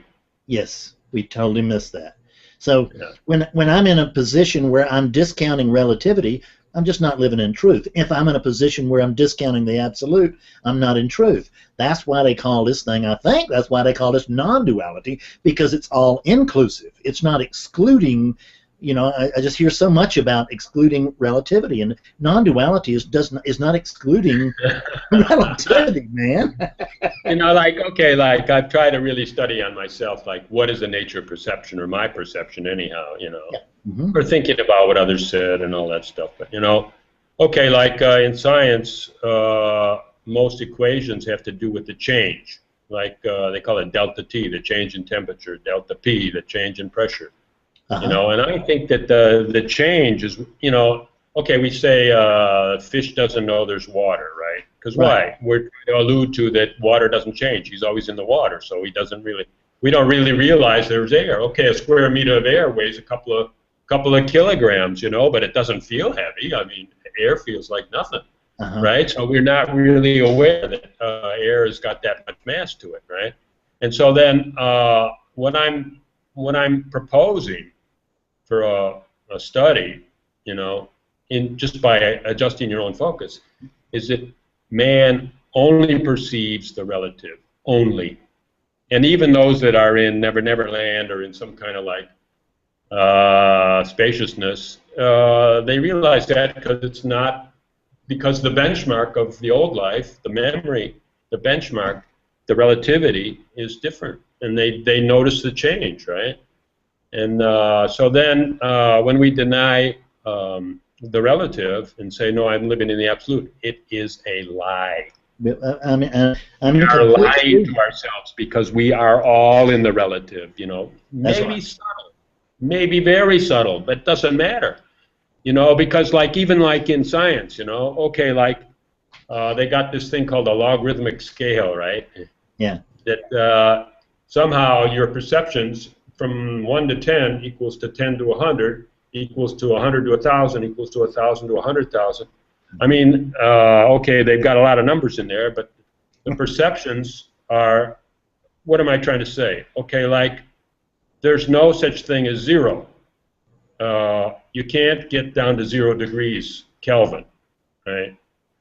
Yes, we totally missed that. So when I'm in a position where I'm discounting relativity, I'm just not living in truth. If I'm in a position where I'm discounting the absolute, I'm not in truth. That's why they call this thing, I think, that's why they call this non-duality, because it's all inclusive. It's not excluding, you know, I just hear so much about excluding relativity, and non-duality is not excluding relativity, man. You know, like, okay, like I've tried to really study on myself, like what is the nature of perception, or my perception anyhow, you know. Or thinking about what others said and all that stuff. But, you know, okay, like in science, most equations have to do with the change. Like they call it delta T, the change in temperature, delta P, the change in pressure. You know, and I think that the change is, you know, okay, we say fish doesn't know there's water, right? Because why? We're trying to allude to that water doesn't change. He's always in the water, so he doesn't really, we don't really realize there's air. Okay, a square meter of air weighs a couple of kilograms, you know, but it doesn't feel heavy. I mean, air feels like nothing, right? So we're not really aware that air has got that much mass to it, right? And so then when I'm proposing for a study, you know, in just by adjusting your own focus, is that man only perceives the relative, only. And even those that are in Never Never Land or in some kind of like spaciousness, they realize that because it's not, because the benchmark of the old life, the memory, the benchmark, the relativity is different, and they notice the change, right? And so then when we deny the relative and say, no, I'm living in the absolute, it is a lie. I'm We in are complete lying to agreement. ourselves because we are all in the relative, That's Maybe right. subtle, maybe very subtle, but it doesn't matter, because even like in science, okay, like they got this thing called a logarithmic scale, right? Yeah. That somehow your perceptions from 1 to 10 equals to 10 to 100 equals to 100 to 1,000 equals to 1,000 to 100,000. I mean, okay, they've got a lot of numbers in there, but the perceptions are, what am I trying to say? Okay, like there's no such thing as zero. You can't get down to 0 degrees Kelvin, right?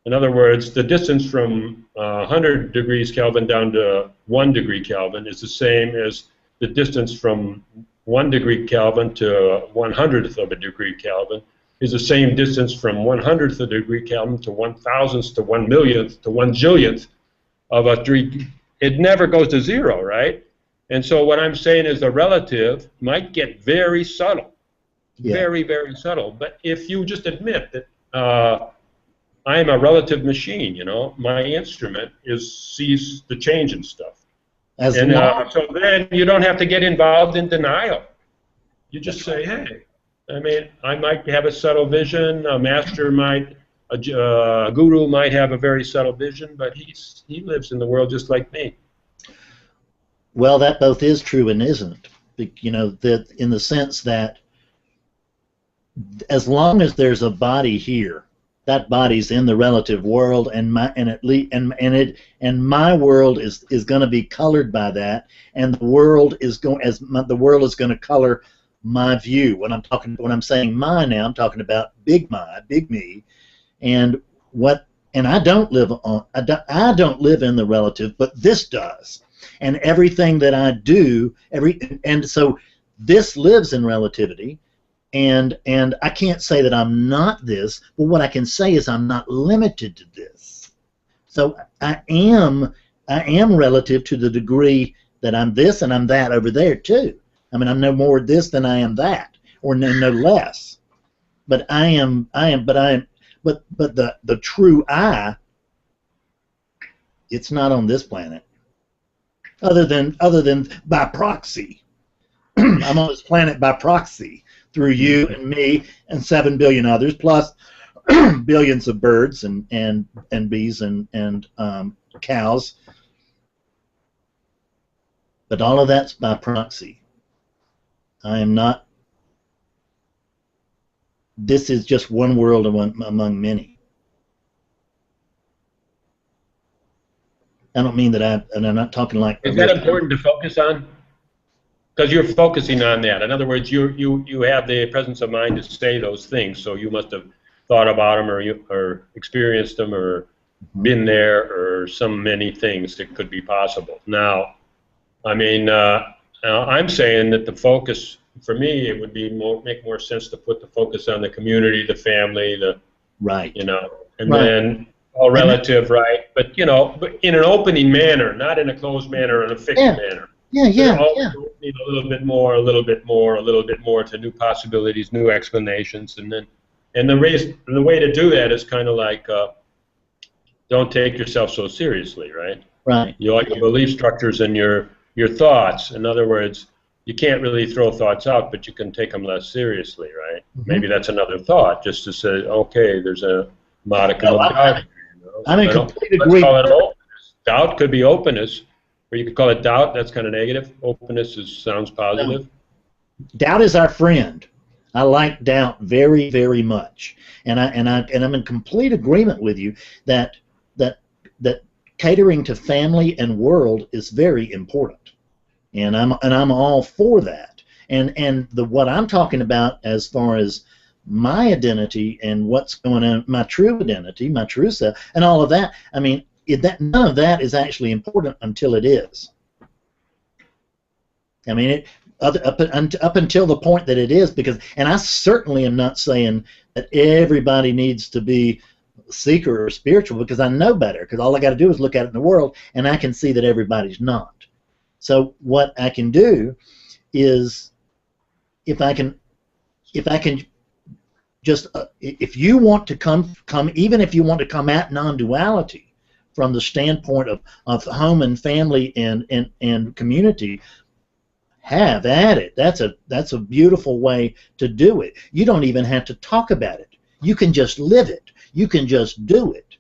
In other words, the distance from 100 degrees Kelvin down to 1 degree Kelvin is the same as the distance from 1 degree Kelvin to 1/100th of a degree Kelvin is the same distance from 1/100th of a degree Kelvin to 1,000th to 1,000,000th to 1,000,000th of a degree. It never goes to 0, right? And so what I'm saying is the relative might get very subtle, Yeah. very, very subtle. But if you just admit that I am a relative machine, my instrument sees the change in stuff. As And long, so then you don't have to get involved in denial. You just say, hey, I mean, I might have a subtle vision, a master might, a guru might have a very subtle vision, but he lives in the world just like me. well, that both is true and isn't. That in the sense that as long as there's a body here, that body's in the relative world, and my world is going to be colored by that, and the world is going to color my view. When I'm saying my now, I'm talking about big me, and I don't live in the relative, but this does, and everything that I do, and so this lives in relativity. And I can't say that I'm not this, but what I can say is I'm not limited to this. So I am relative to the degree that I'm this and I'm that over there too. I mean, I'm no more this than I am that, or no less. But the true I, it's not on this planet. Other than by proxy. I'm on this planet by proxy, through you and me and 7 billion others, plus billions of birds and bees and cows. But all of that's by proxy. I am not. This is just one world among many. I don't mean that and I'm not talking like. Is that important to focus on? Because you're focusing on that. In other words, you have the presence of mind to say those things, so you must have thought about them or experienced them or been there or many things that could be possible. Now, I mean, I'm saying that the focus, for me, it would be make more sense to put the focus on the community, the family, right, and right. then all relative, right? But but in an opening manner, not in a closed manner or in a fixed manner. Yeah. Opening a little bit more, a little bit more, a little bit more to new possibilities, new explanations, and the way to do that is kind of like don't take yourself so seriously, right? Right. Your belief structures and your thoughts. In other words, you can't really throw thoughts out, but you can take them less seriously, right? Maybe that's another thought, just to say, okay, there's a modicum of doubt. I'm in complete agreement. Let's call it openness. Doubt could be openness. Or you could call it doubt. That's kind of negative. Openness sounds positive. Doubt is our friend. I like doubt very, very much, and I'm in complete agreement with you that catering to family and world is very important, and I'm all for that. And what I'm talking about as far as my identity and what's going on, my true identity, my true self, and all of that. I mean. None of that is actually important until it is. I mean, up until the point that it is, and I certainly am not saying that everybody needs to be seeker or spiritual, because I know better, because all I got to do is look at it in the world, and I can see that everybody's not. So what I can do is, if I can just, if you want to come, even if you want to come at non-duality, from the standpoint of home and family and community, have at it. That's a beautiful way to do it. You don't even have to talk about it. You can just live it. You can just do it.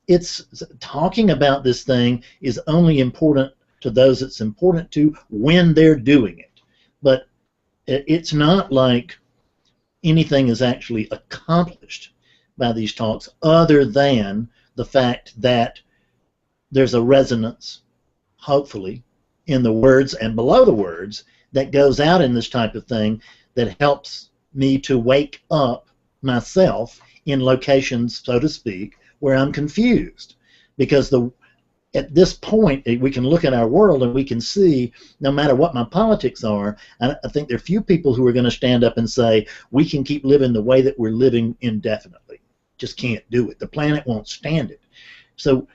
It's talking about this thing is only important to those it's important to when they're doing it. But it's not like anything is actually accomplished by these talks other than the fact that there's a resonance, hopefully, in the words and below the words that goes out in this type of thing that helps me to wake up myself in locations, so to speak, where I'm confused. Because at this point, we can look at our world and we can see, no matter what my politics are, I think there are few people who are going to stand up and say, we can keep living the way that we're living indefinitely. Just can't do it. The planet won't stand it. So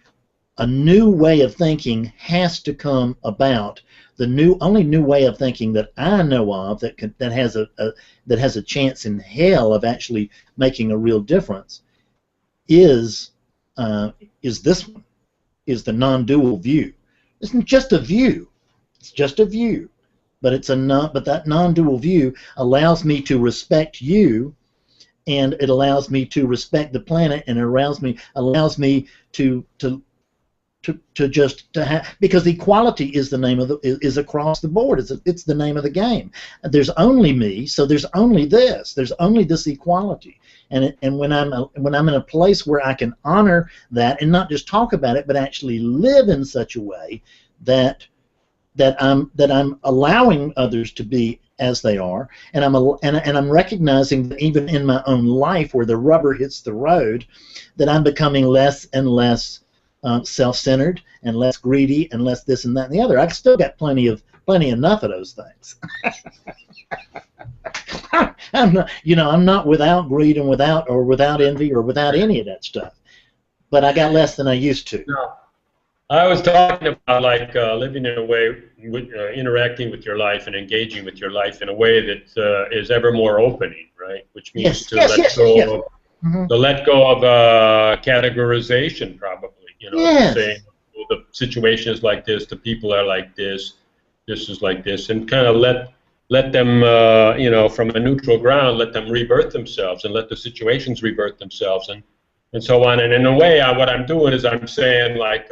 a new way of thinking has to come about. The only new way of thinking that I know of that has a chance in hell of actually making a real difference is this one, is the non-dual view. It's just a view. It's just a view, but that non-dual view allows me to respect you, and it allows me to respect the planet, and it allows me to have, because equality is the name of is across the board. It's the name of the game. There's only me, so there's only this. There's only this equality. And when I'm in a place where I can honor that and not just talk about it, but actually live in such a way that I'm allowing others to be as they are, and I'm recognizing that even in my own life, where the rubber hits the road, that I'm becoming less and less self-centered and less greedy and less this and that and the other. I've still got plenty enough of those things. I'm not without greed and without envy or without any of that stuff, but I got less than I used to. No. I was talking about like living in a way, interacting with your life and engaging with your life in a way that is ever more opening, right? Which means let go of categorization, probably. Saying, well, the situation is like this, the people are like this is like this, and kind of let them, from a neutral ground, let them rebirth themselves and let the situations rebirth themselves and so on. And in a way, what I'm doing is I'm saying, like,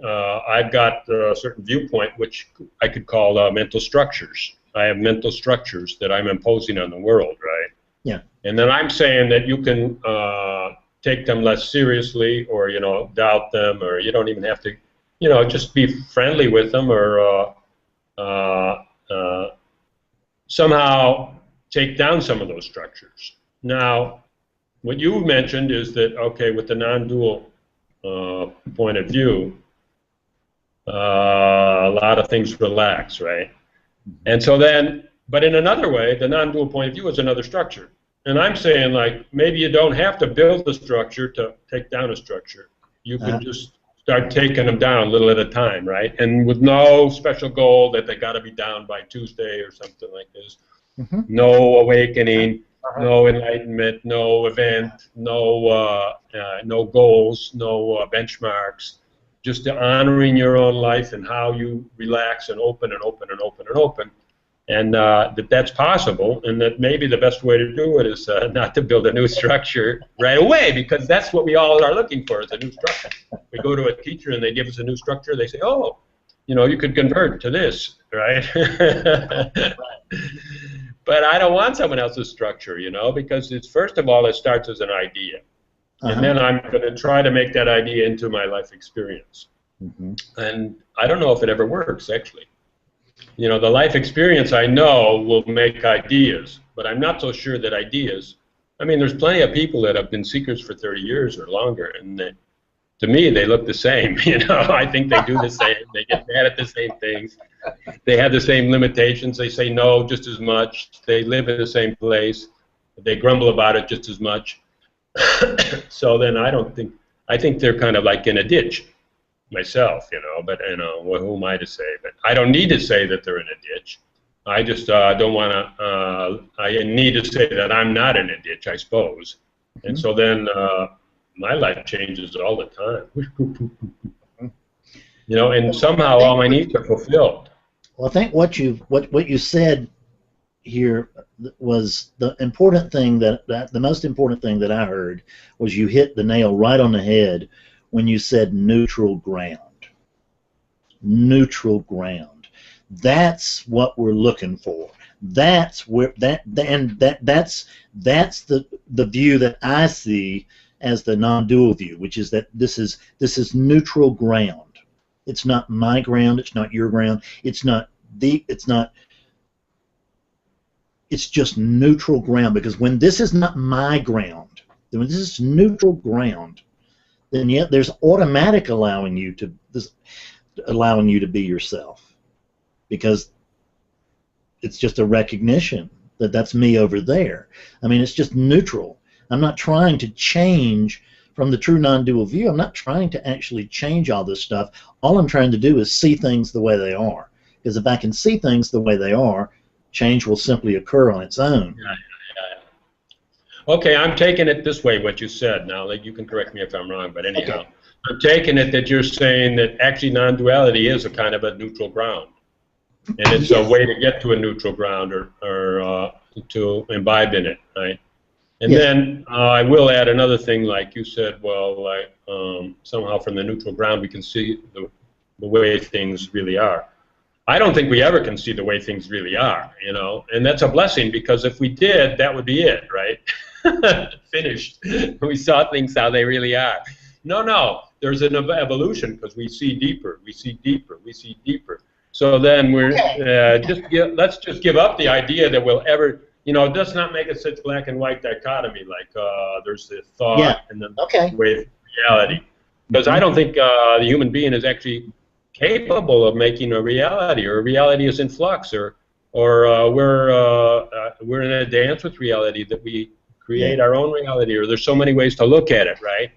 I've got a certain viewpoint, which I could call mental structures. I have mental structures that I'm imposing on the world, right? Yeah. And then I'm saying that you can take them less seriously, or doubt them, or you don't even have to, just be friendly with them, or somehow take down some of those structures. Now, what you mentioned is that, okay, with the non-dual point of view, a lot of things relax, right? And so then, but in another way, the non-dual point of view is another structure. And I'm saying, like, maybe you don't have to build a structure to take down a structure. You can just start taking them down a little at a time, right? And with no special goal that they got to be down by Tuesday or something like this. Mm-hmm. No awakening, no enlightenment, no event, no goals, no benchmarks. Just honoring your own life and how you relax and open and open and open and open. And that's possible, and that maybe the best way to do it is not to build a new structure right away, because that's what we all are looking for, is a new structure. We go to a teacher and they give us a new structure. They say, oh, you could convert to this, right? But I don't want someone else's structure, because it's, first of all, it starts as an idea. And then I'm going to try to make that idea into my life experience. Mm-hmm. And I don't know if it ever works, actually. The life experience I know will make ideas, but I'm not so sure that ideas, there's plenty of people that have been seekers for 30 years or longer, and to me, they look the same. I think they do the same. They get mad at the same things. They have the same limitations. They say no just as much. They live in the same place. They grumble about it just as much. So then I think they're kind of like in a ditch myself, but who am I to say? But I don't need to say that they're in a ditch. I just don't want to, I need to say that I'm not in a ditch, I suppose. Mm-hmm. And so then my life changes all the time. You know, and somehow all my needs are fulfilled. Well, I think what you said here was the important thing the most important thing that I heard was you hit the nail right on the head when you said neutral ground. Neutral ground. That's what we're looking for. That's where that's the view that I see as the non-dual view, which is that this is neutral ground. It's not my ground. It's not your ground. It's just neutral ground, because when this is not my ground, when this is neutral ground, then yet there's automatic allowing you to be yourself, because it's just a recognition that that's me over there. I mean, it's just neutral. I'm not trying to change from the true non-dual view. I'm not trying to actually change all this stuff. All I'm trying to do is see things the way they are, because if I can see things the way they are, change will simply occur on its own. Okay, I'm taking it this way, what you said. Now, like, you can correct me if I'm wrong, but anyhow, okay. I'm taking it that you're saying that actually non-duality is a kind of a neutral ground. And it's a way to get to a neutral ground, or to imbibe in it, right? And then I will add another thing, like you said, well, like, somehow from the neutral ground we can see the way things really are. I don't think we ever can see the way things really are, you know, and that's a blessing, because if we did, that would be it, right? Finished. We saw things how they really are. No, there's an evolution, because we see deeper, we see deeper, we see deeper. So then we're let's just give up the idea that we'll ever, you know, let's not make it such black and white dichotomy, like there's the thought and then the way of reality. Because I don't think the human being is actually capable of making a reality, or a reality is in flux, or we're in a dance with reality, that we create our own reality, or there's so many ways to look at it, right?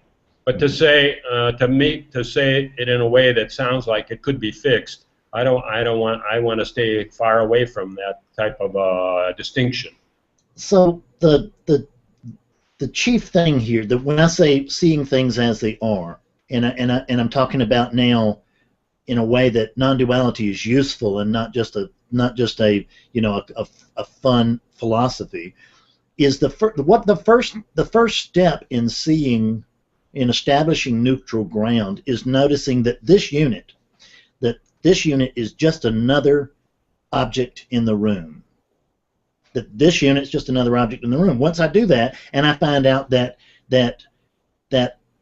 But to say to say it in a way that sounds like it could be fixed, I want to stay far away from that type of distinction. So the chief thing here, that when I say seeing things as they are, and I'm talking about now in a way that non-duality is useful and not just a you know a fun philosophy, is the first step in establishing neutral ground is noticing that this unit is just another object in the room. That this unit is just another object in the room. Once I do that, and I find out that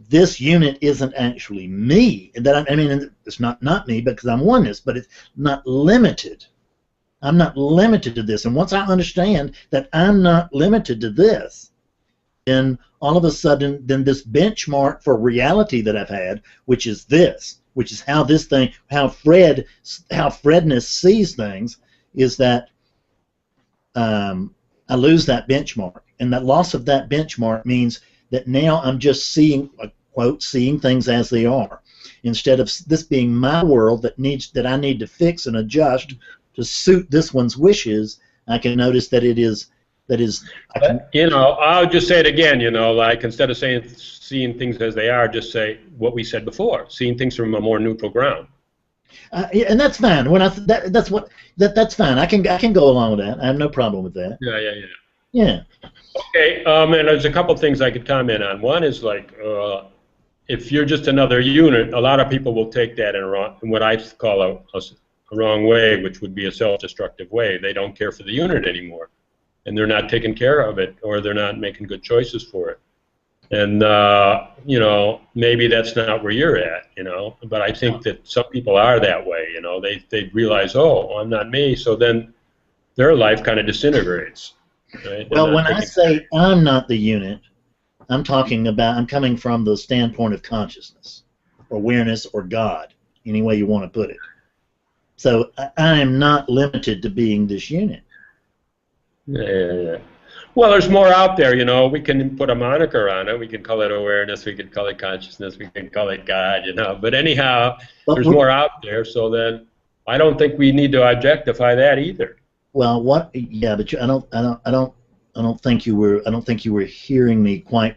this unit isn't actually me, and that I mean, it's not me because I'm oneness, but it's not limited. I'm not limited to this. And once I understand that I'm not limited to this, then all of a sudden, then this benchmark for reality that I've had, which is this, which is how this thing, how Fredness sees things, is that I lose that benchmark, and that loss of that benchmark means that now I'm just seeing, quote, seeing things as they are, instead of this being my world that I need to fix and adjust to suit this one's wishes. I can notice that it is. You know, I'll just say it again. You know, like, instead of saying seeing things as they are, just say what we said before: seeing things from a more neutral ground. Yeah, and that's fine. When that's fine. I can go along with that. I have no problem with that. Yeah. Okay. And there's a couple things I could comment on. One is, like, if you're just another unit, a lot of people will take that in what I call a wrong way, which would be a self-destructive way. They don't care for the unit anymore, and they're not taking care of it, or they're not making good choices for it. And you know, maybe that's not where you're at, you know, but I think that some people are that way, you know. They realize, oh, I'm not me, so then their life kind of disintegrates, right? Well, when I say I'm not the unit, I'm coming from the standpoint of consciousness, awareness, or God, any way you want to put it. So I am not limited to being this unit. Yeah. Well, there's more out there, you know. We can put a moniker on it. We can call it awareness. We can call it consciousness. We can call it God, you know. But anyhow, there's more out there. So then, I don't think we need to objectify that either. Well, what? Yeah, but I don't think you were hearing me quite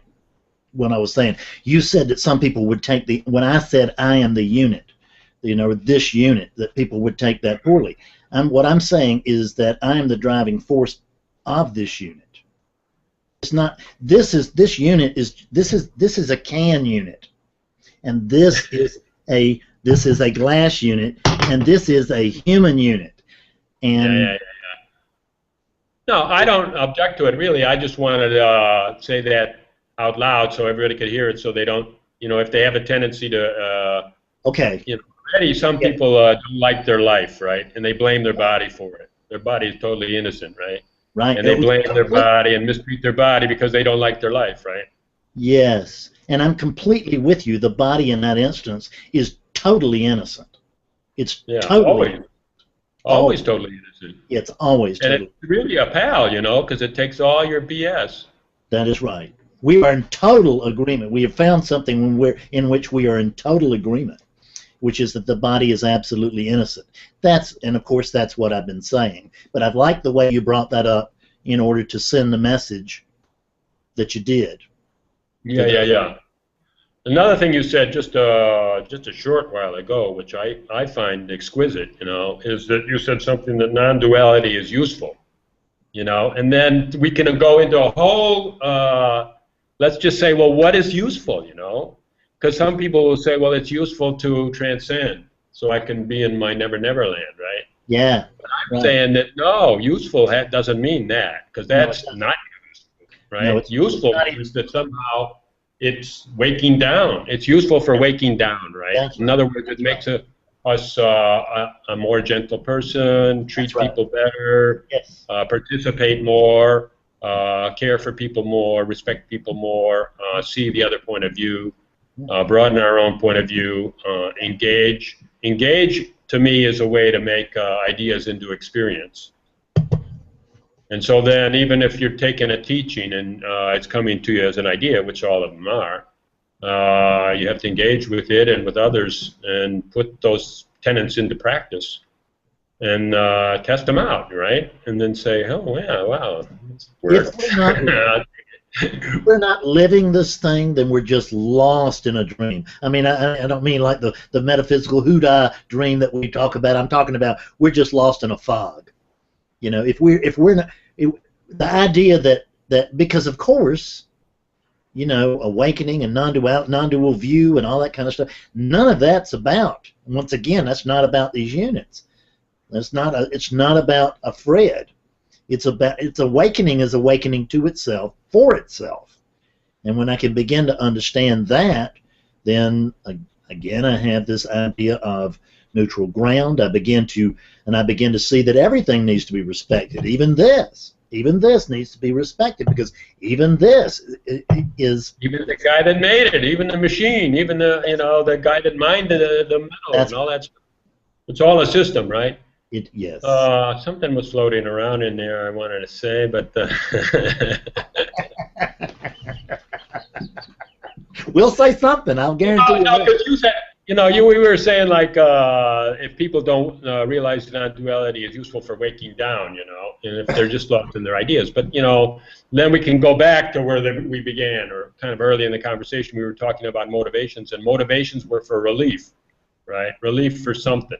when I was saying, you said that some people would take the, when I said I am the unit, you know, this unit, that people would take that poorly. What I'm saying is that I am the driving force of this unit. It's not, this unit is, this is a can unit, and this is a glass unit, and this is a human unit. And no, I don't object to it, really. I just wanted to say that out loud so everybody could hear it, so they don't, you know, if they have a tendency to, okay. You know, already some people don't like their life, right? And they blame their body for it. Their body is totally innocent, right? Right. And they blame their body and mistreat their body because they don't like their life, right? Yes. And I'm completely with you. The body in that instance is totally innocent. It's totally always totally innocent. It's always and totally. It's really a pal, you know, because it takes all your BS. That is right. We are in total agreement. We have found something in which we are in total agreement, which is that the body is absolutely innocent. And of course that's what I've been saying. But I like the way you brought that up in order to send the message that you did. Yeah. Another thing you said just a short while ago, which I find exquisite, you know, is that you said something that non-duality is useful, you know, and then we can go into a whole, let's just say, well, what is useful, you know? Because some people will say, well, it's useful to transcend, so I can be in my Never Never Land, right? Yeah. But I'm saying that, no, useful doesn't mean that, because that's not useful, right? No, it's useful means that somehow it's waking down. It's useful for waking down, right? In other words, it makes us a more gentle person, treat people better, participate more, care for people more, respect people more, see the other point of view, broaden our own point of view, engage. Engage, to me, is a way to make ideas into experience. And so then, even if you're taking a teaching and it's coming to you as an idea, which all of them are, you have to engage with it and with others and put those tenets into practice and test them out, right? And then say, oh, yeah, wow. If we're not living this thing, then we're just lost in a dream. I mean, I don't mean like the metaphysical hoodoo dream that we talk about. I'm talking about we're just lost in a fog. You know, if we're not, the idea that because of course, you know, awakening and non-dual view and all that kind of stuff, none of that's about. Once again, that's not about these units. It's not about a Fred. It's awakening is awakening to itself, for itself. And when I can begin to understand that, then again I have this idea of neutral ground. I begin to see that everything needs to be respected. Even this needs to be respected, because even this is even the guy that made it, even the machine, even the guy that minded the metal and all that stuff. It's all a system, right? Yes. Something was floating around in there I wanted to say, but we'll say something. I'll guarantee you. No, because you said, we were saying like if people don't realize non-duality is useful for waking down, and if they're just lost in their ideas. But then we can go back to where we began, or kind of early in the conversation we were talking about motivations, and motivations were for relief, right? Relief for something.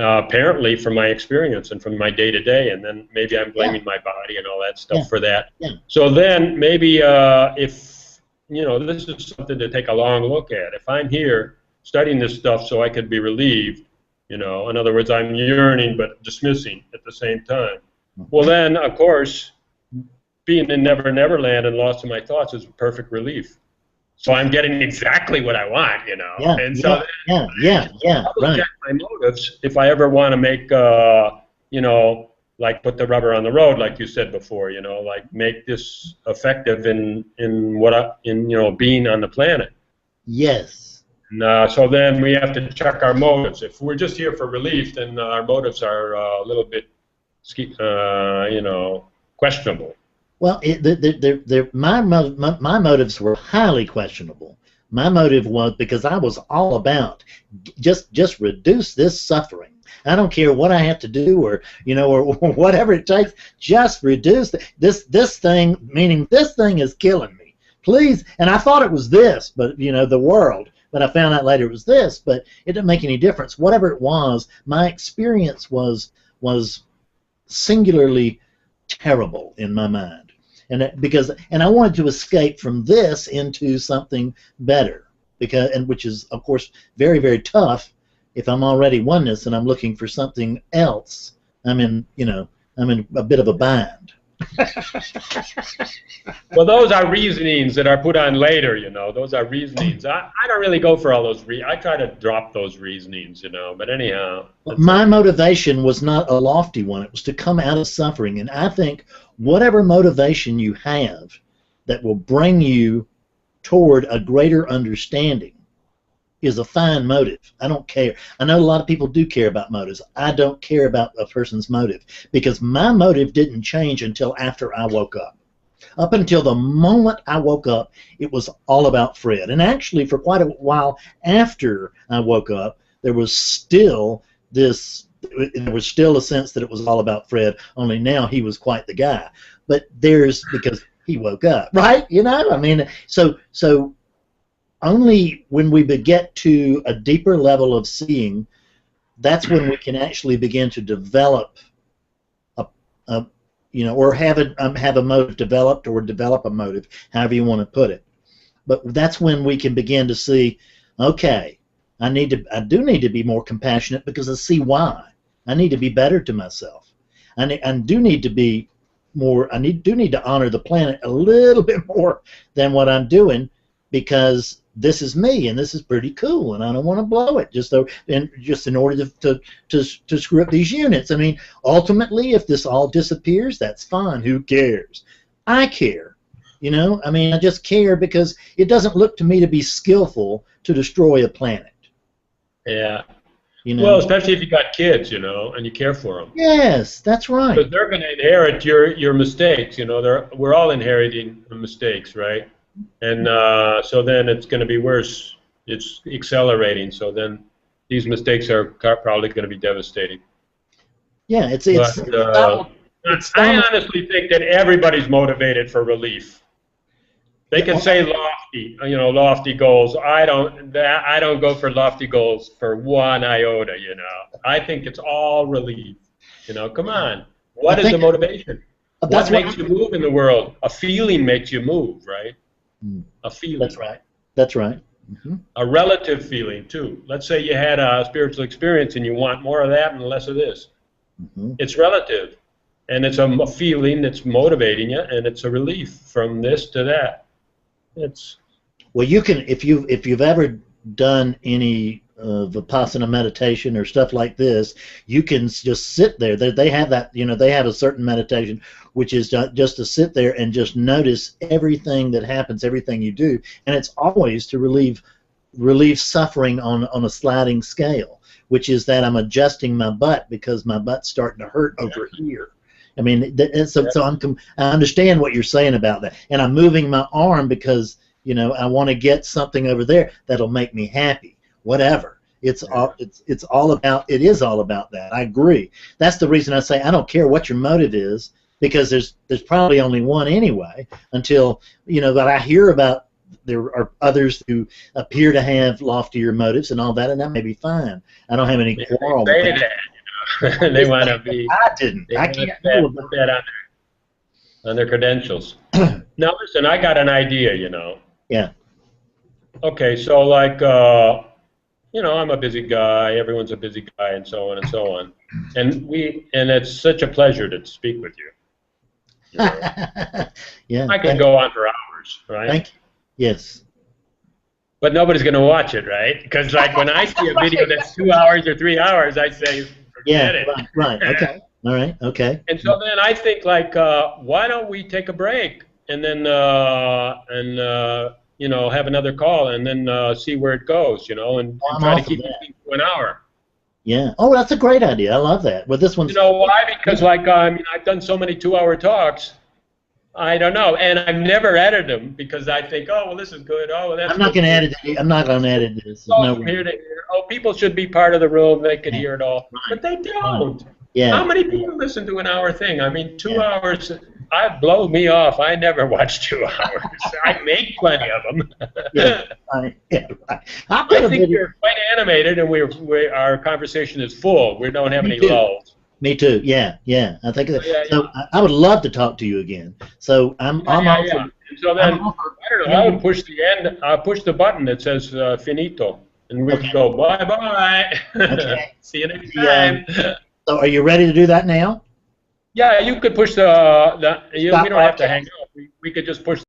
Apparently, from my experience and from my day-to-day, and then maybe I'm blaming my body and all that stuff for that. Yeah. So then maybe if, this is something to take a long look at. If I'm here studying this stuff so I could be relieved, in other words, I'm yearning but dismissing at the same time. Well then, of course, being in Never Never Land and lost in my thoughts is perfect relief. So I'm getting exactly what I want, and so right. My motives, if I ever want to make, like put the rubber on the road, like you said before, like make this effective in being on the planet. Yes. And, so then we have to check our motives. If we're just here for relief, then our motives are a little bit, questionable. Well, my motives were highly questionable. My motive was because I was all about just reduce this suffering. I don't care what I have to do, or whatever it takes. Just reduce this thing. Meaning, this thing is killing me. please. And I thought it was this, but you know, the world. But I found out later it was this. But it didn't make any difference. Whatever it was, my experience was singularly terrible in my mind, and I wanted to escape from this into something better, which is of course very, very tough if I'm already oneness and I'm looking for something else. I'm in a bit of a bind. Well, those are reasonings that are put on later, you know. Those are reasonings. I don't really go for all those. I try to drop those reasonings, you know. But anyhow. My motivation was not a lofty one. It was to come out of suffering. And I think whatever motivation you have that will bring you toward a greater understanding is a fine motive. I don't care. I know a lot of people do care about motives. I don't care about a person's motive because my motive didn't change until after I woke up. Up until the moment I woke up, it was all about Fred. And actually, for quite a while after I woke up, there was still a sense that it was all about Fred, only now he was quite the guy. But because he woke up, right? You know, I mean, so only when we get to a deeper level of seeing, that's when we can actually begin to develop or have a motive developed, or develop a motive, however you want to put it. But that's when we can begin to see, okay, I do need to be more compassionate because I see why. I need to be better to myself. I do need to be more. I do need to honor the planet a little bit more than what I'm doing, because this is me and this is pretty cool, and I don't want to blow it just in order to screw up these units. I mean, ultimately, if this all disappears, that's fine. Who cares? I care. You know, I mean, I just care because it doesn't look to me to be skillful to destroy a planet. Yeah. You know? Well, especially if you got kids, you know, and you care for them. Yes, that's right. Because they're going to inherit your mistakes. You know, we're all inheriting mistakes, right? And so then it's going to be worse. It's accelerating. So then these mistakes are probably going to be devastating. Yeah, I honestly think that everybody's motivated for relief. They can say lofty goals. I don't go for lofty goals for one iota. You know, I think it's all relief. You know, come on. What is the motivation? What makes you move in the world? A feeling makes you move, right? A feeling. That's right. That's right. Mm-hmm. A relative feeling too. Let's say you had a spiritual experience and you want more of that and less of this. Mm-hmm. It's relative, and it's a feeling that's motivating you, and it's a relief from this to that. Well, you can, if you've ever done any Vipassana meditation or stuff like this, you can just sit there. They have that, you know, they have a certain meditation which is just to sit there and just notice everything that happens, everything you do, and it's always to relieve suffering on a sliding scale, which is that I'm adjusting my butt because my butt's starting to hurt over here. I mean, I understand what you're saying about that, and I'm moving my arm because, you know, I want to get something over there that'll make me happy. Whatever. It is all about that. I agree. That's the reason I say I don't care what your motive is, because there's probably only one anyway, until, you know, that I hear about there are others who appear to have loftier motives and all that, and that may be fine. I don't have any quarrel with that. They want to be. I didn't. I can't put that on their credentials. Now listen, I got an idea, you know. Yeah. Okay, so like, you know, I'm a busy guy. Everyone's a busy guy, and so on and so on. And it's such a pleasure to speak with you. You know? Yeah. I can go on for hours, right? Thank you. Yes. But nobody's going to watch it, right? Because like when I see a video that's 2 hours or 3 hours, I say, forget it. Right. Okay. All right. Okay. And so then I think like, why don't we take a break and then you know, have another call and then see where it goes, you know, and try to keep it to an hour. Yeah. Oh, that's a great idea. I love that. Well, this one's. You know why? Because like I mean, I've done so many 2-hour talks. I don't know, and I've never edited them because I think, oh well, this is good. Oh, well, that's. I'm not going to edit it. I'm not going to edit this. Oh, from here to here. Oh, people should be part of the room. They could hear it all, but they don't. Yeah. How many people listen to an hour thing? I mean, 2 hours. blow me off. I never watch 2 hours. I make plenty of them. Yeah, yeah, right. I I think you're quite animated, and our conversation is full. We don't have Me any too. lulls. Me too. Yeah, yeah. I think Yeah, so. I would love to talk to you again. So I'm yeah. also. And so then, I'm also, I don't know. I would push the end. I'll push the button that says finito, and we okay. go bye bye. Okay. See you next Yeah. time. So are you ready to do that now? Yeah, you could push we Stop don't have to broadcast. hang up. We could just push